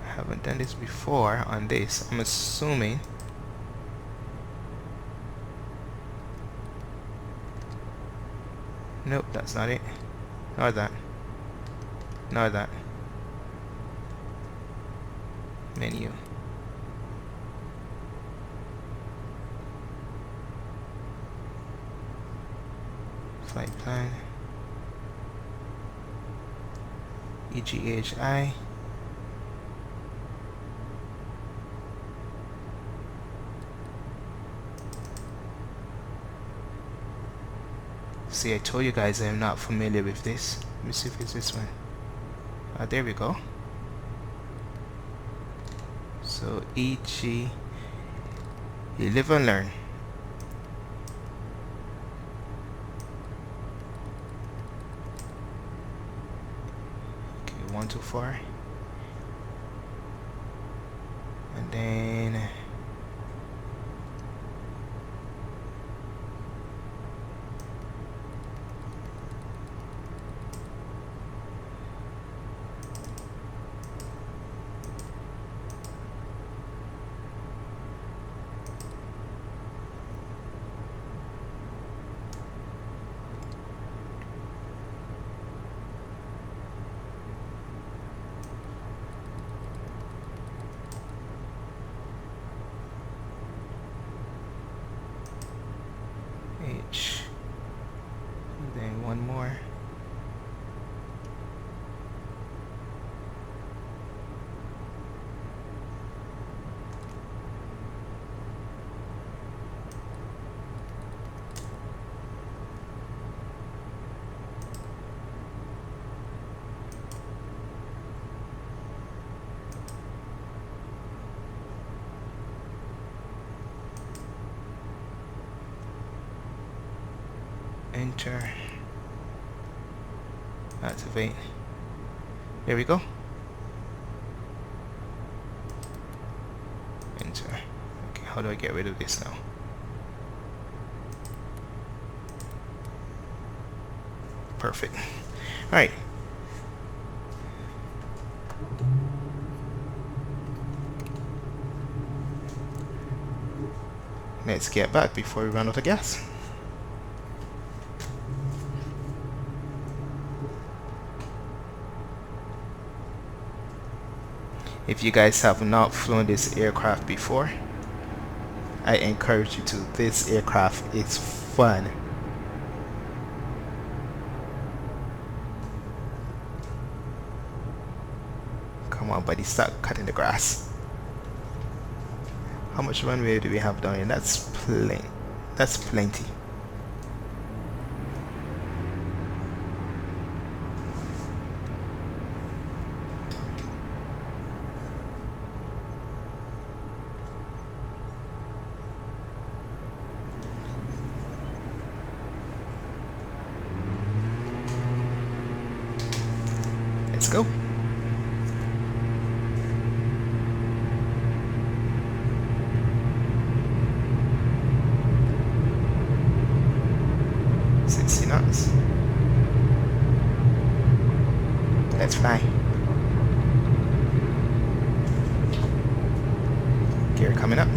I haven't done this before on this. I'm assuming. Nope, that's not it. Nor that. Nor that. Menu. Flight plan. EGHI. See, I told you guys I am not familiar with this. Let me see if it's this one. There we go. So EG, you live and learn. Okay, 124, and then H, and then one more. Enter. Activate. There we go. Enter. Okay, how do I get rid of this now? Perfect. Alright. Let's get back before we run out of gas. If you guys have not flown this aircraft before, I encourage you to. This aircraft is fun. Come on, buddy, start cutting the grass. How much runway do we have down here? That's plenty. That's plenty. Let's go. Knots. Let's fly. Gear coming up.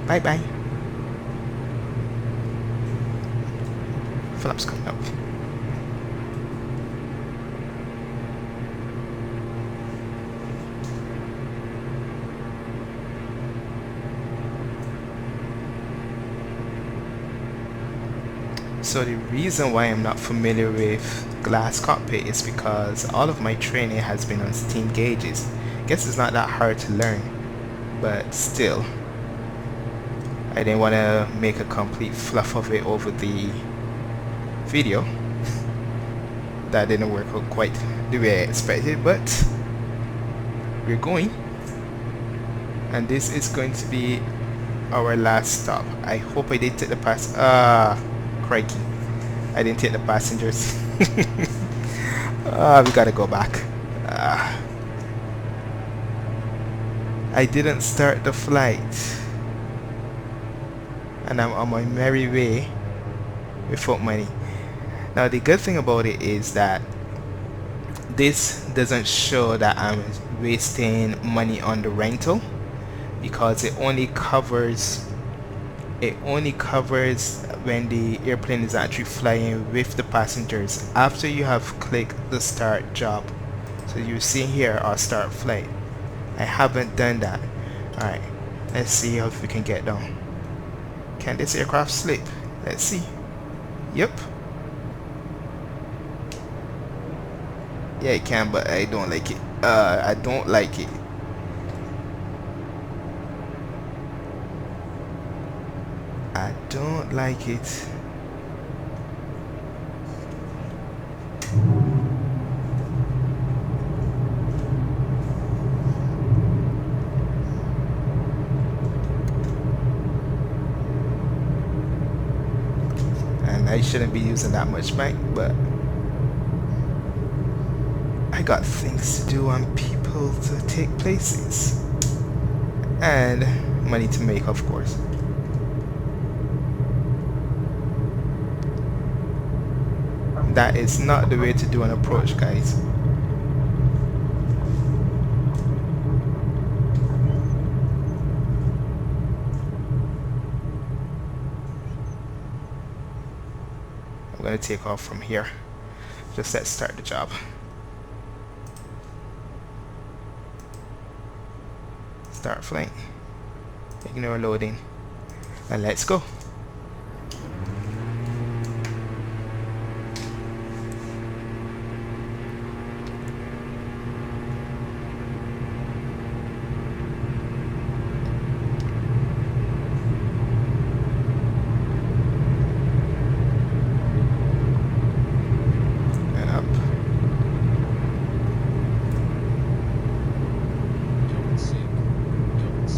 Bye bye. Flaps coming up. So the reason why I'm not familiar with glass cockpit is because all of my training has been on steam gauges. I guess it's not that hard to learn, but still. I didn't want to make a complete fluff of it over the video. That didn't work out quite the way I expected, but we're going. And this is going to be our last stop. I hope I did take the pass. Crikey. I didn't take the passengers. We gotta go back. I didn't start the flight. And I'm on my merry way without money. Now the good thing about it is that this doesn't show that I'm wasting money on the rental, because it only covers when the airplane is actually flying with the passengers after you have clicked the start job. So you see here our start flight. I haven't done that. Alright, let's see if we can get down. Can this aircraft slip? Let's see. Yep. Yeah, it can, but I don't like it. I don't like it. I don't like it. I shouldn't be using that much bank, but I got things to do and people to take places and money to make, of course. That is not the way to do an approach, guys. I'm going to take off from here. Just let's start the job. Start flying. Ignore loading. And let's go.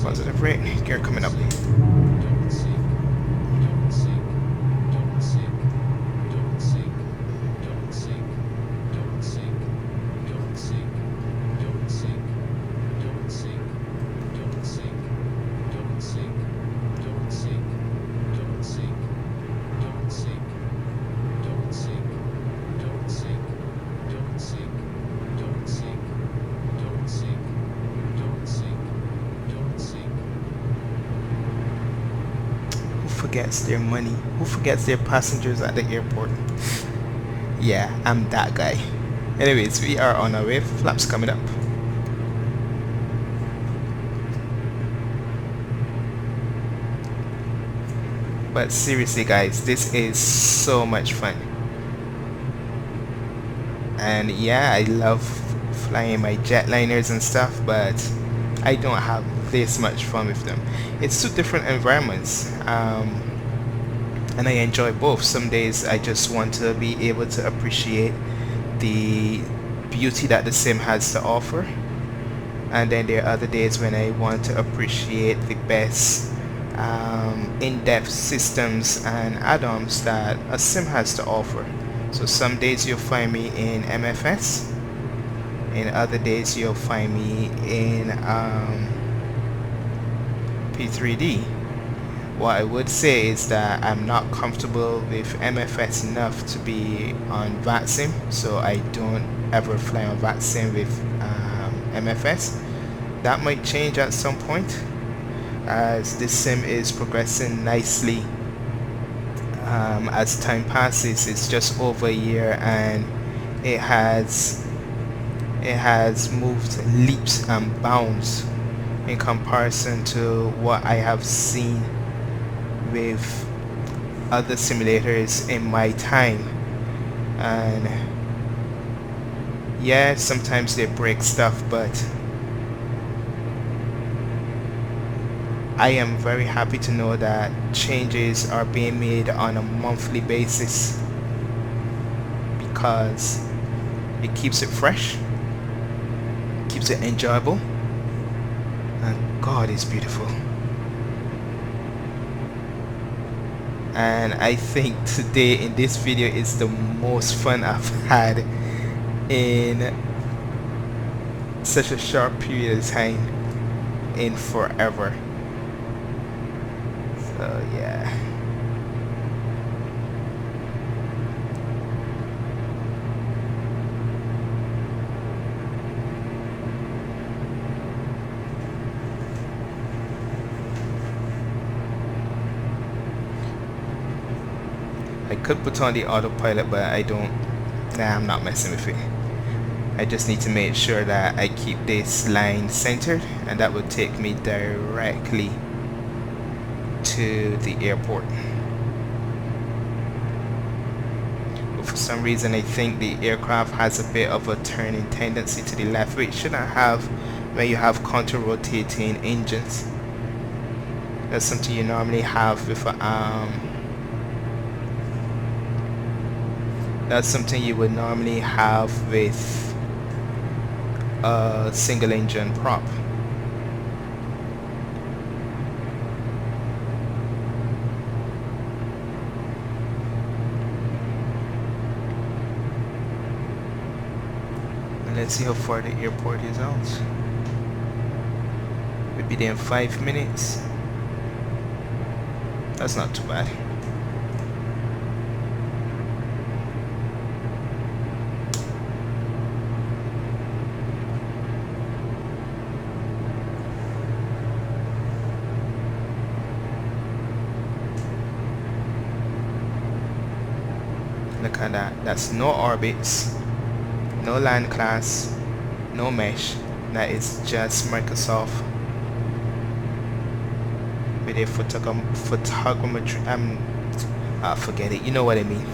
Positive rate, gear coming up. forgets their money? Who forgets their passengers at the airport? Yeah, I'm that guy. Anyways, we are on our way. Flaps coming up. But seriously guys, this is so much fun. And yeah, I love flying my jetliners and stuff, but I don't have this much fun with them. It's two different environments, and I enjoy both. Some days I just want to be able to appreciate the beauty that the sim has to offer, and then there are other days when I want to appreciate the best in-depth systems and add-ons that a sim has to offer. So some days you'll find me in MFS, and other days you'll find me in P3D. What I would say is that I'm not comfortable with MFS enough to be on VATSIM, so I don't ever fly on VATSIM with MFS. That might change at some point as this sim is progressing nicely. As time passes, it's just over a year and it has moved leaps and bounds in comparison to what I have seen with other simulators in my time. And yeah, sometimes they break stuff, but I am very happy to know that changes are being made on a monthly basis, because it keeps it fresh, keeps it enjoyable, and God is beautiful. And I think today in this video is the most fun I've had in such a short period of time, in forever. So yeah. I could put on the autopilot, but I don't. Nah, I'm not messing with it. I just need to make sure that I keep this line centered, and that would take me directly to the airport. But for some reason I think the aircraft has a bit of a turning tendency to the left, which shouldn't have when you have counter-rotating engines. That's something you normally have with a, that's something you would normally have with a single engine prop. Let's see how far the airport is out. We'll be there in 5 minutes. That's not too bad. Look at that. That's no orbits, no land class, no mesh. That is just Microsoft with a photogrammetry. Forget it. You know what I mean.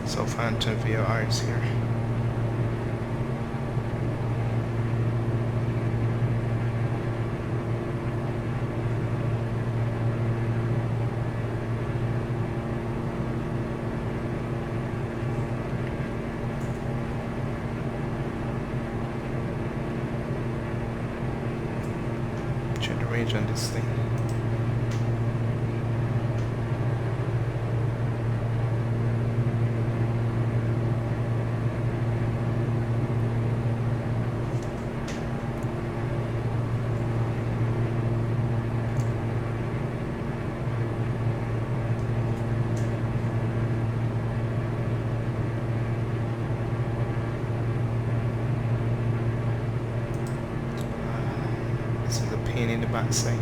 So Phantom VOR is here. Check the range on this thing. This is a pain in the backside.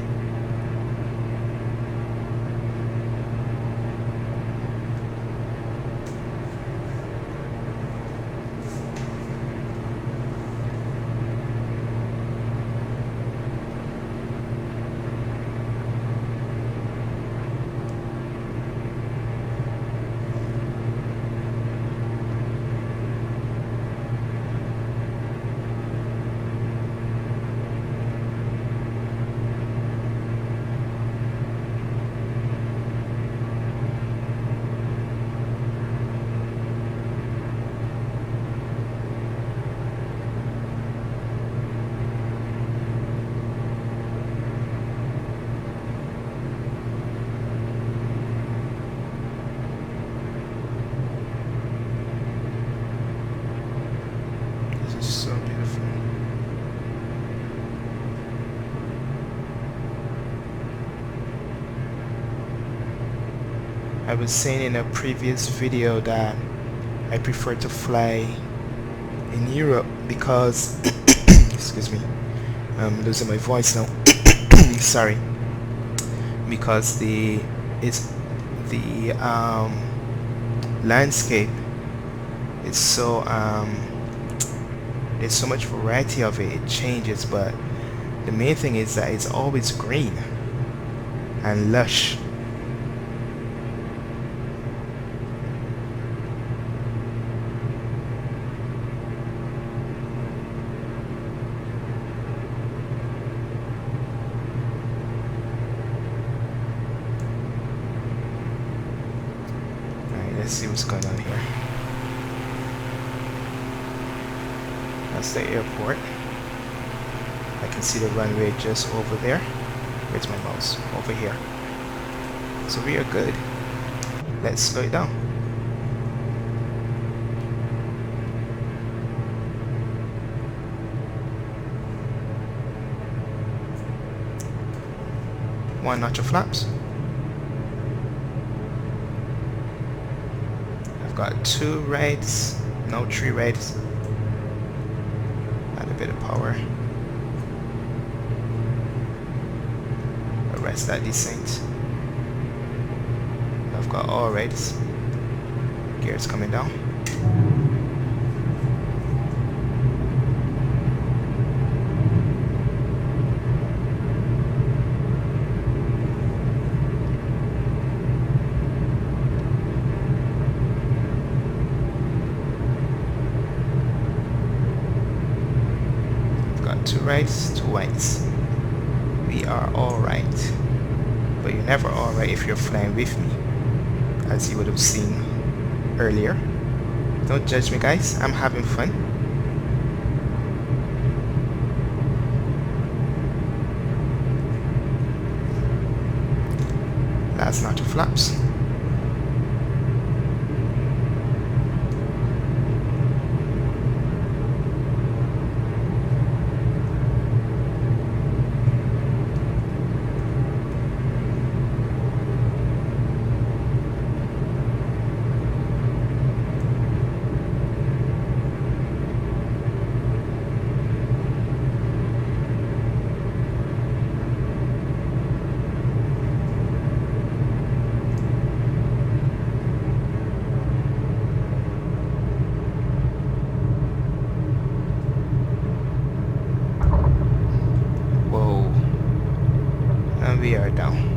This is so beautiful. I was saying in a previous video that I prefer to fly in Europe because excuse me, I'm losing my voice now. Sorry. Because the landscape is so there's so much variety of it. It changes, but the main thing is that it's always green and lush. Let's see what's going on here. That's the airport. I can see the runway just over there. Where's my mouse? Over here. So we are good. Let's slow it down. One notch of flaps. Got 2 rights, no 3 rights. Add a bit of power. Arrest that descent. I've got all rights. Gears coming down. Two rights, 2 whites. We are alright. But you're never alright if you're flying with me, as you would have seen earlier. Don't judge me, guys. I'm having fun. Last notch of flaps. We are down.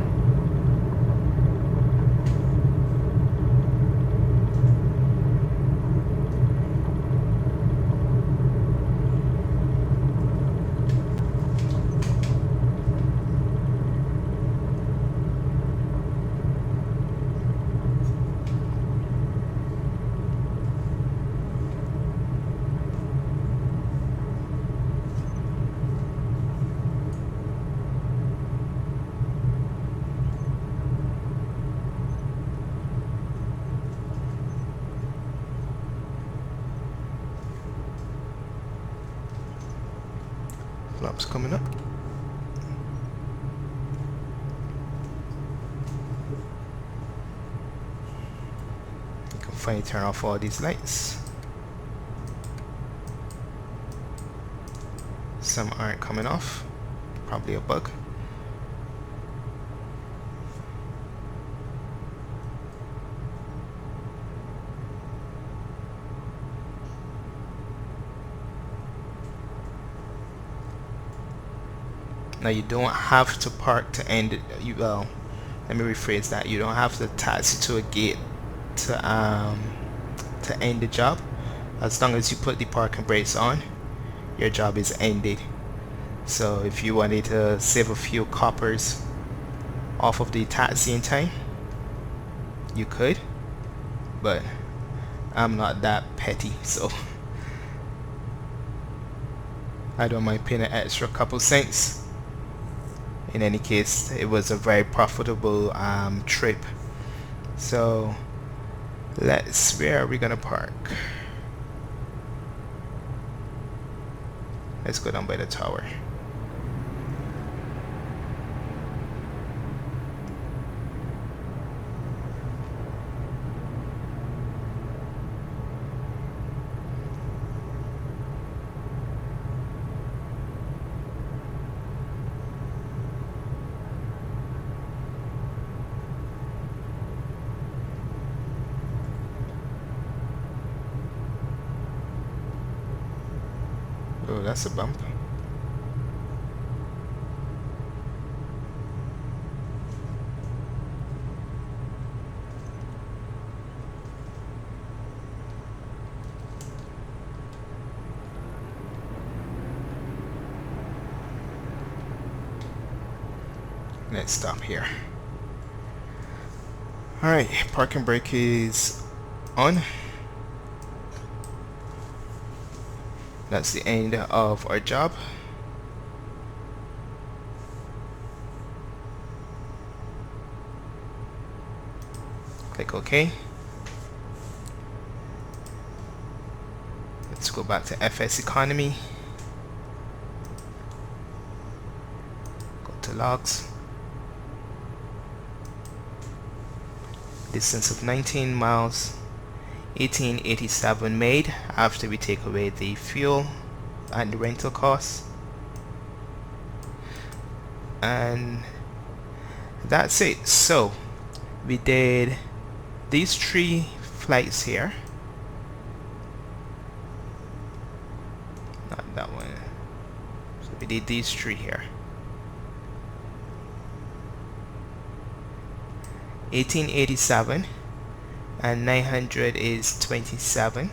Flaps coming up. You can finally turn off all these lights. Some aren't coming off. Probably a bug. Now you don't have to park to end it. Well, let me rephrase that. You don't have to taxi to a gate to end the job. As long as you put the parking brakes on, your job is ended. So if you wanted to save a few coppers off of the taxiing time, you could, but I'm not that petty, so I don't mind paying an extra couple cents. In any case, it was a very profitable trip. So where are we gonna park? Let's go down by the tower. Oh, that's a bump. Let's stop here. Alright, parking brake is on. That's the end of our job. Click OK. Let's go back to FSeconomy. Go to logs. Distance of 19 miles. 1887 made after we take away the fuel and the rental costs, and that's it. So we did these 3 flights here, not that one. So we did these 3 here. 1887 and 900 is 27,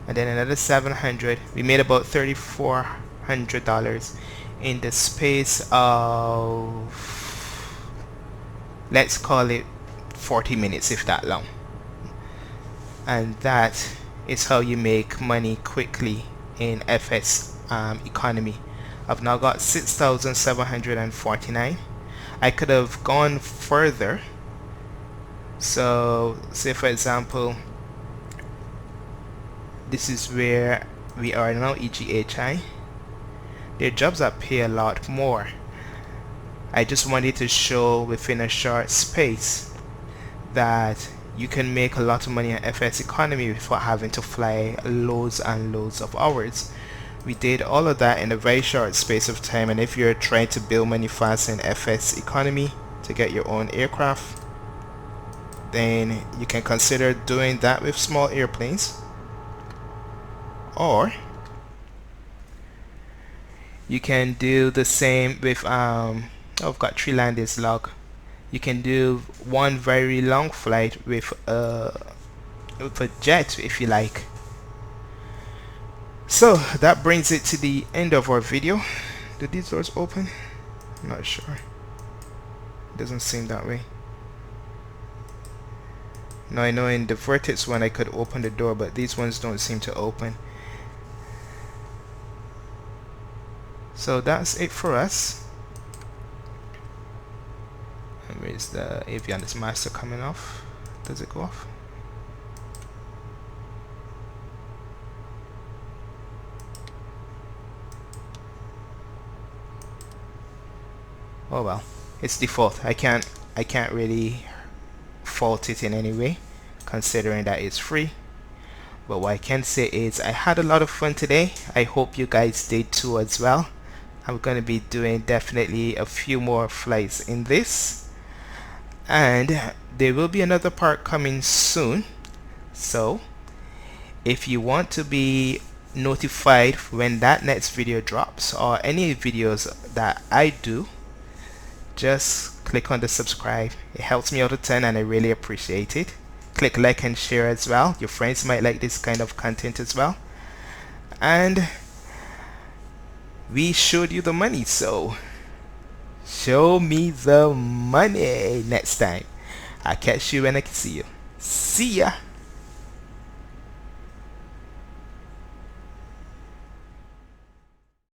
and then another 700. We made about $3,400 in the space of, let's call it 40 minutes, if that long. And that is how you make money quickly in FS economy. I've now got 6,749. I could have gone further. So say for example, this is where we are now, EGHI. There are jobs that pay a lot more. I just wanted to show within a short space that you can make a lot of money at FSeconomy without having to fly loads and loads of hours. We did all of that in a very short space of time, and if you're trying to build money fast in FSeconomy to get your own aircraft, then you can consider doing that with small airplanes, or you can do the same with I've got 3 landings log. You can do one very long flight with a jet if you like. So that brings it to the end of our video. Did these doors open? I'm not sure. Doesn't seem that way. Now I know in the vertex one I could open the door, but these ones don't seem to open. So that's it for us. And where's the avionics master coming off? Does it go off? Oh well, it's default. I can't really fault it in any way, considering that it's free. But what I can say is I had a lot of fun today. I hope you guys did too as well. I'm gonna be doing definitely a few more flights in this, and there will be another part coming soon. So if you want to be notified when that next video drops or any videos that I do, just click on the subscribe. It helps me out a ton and I really appreciate it. Click like and share as well. Your friends might like this kind of content as well. And we showed you the money, so show me the money next time. I'll catch you when I can see you. See ya.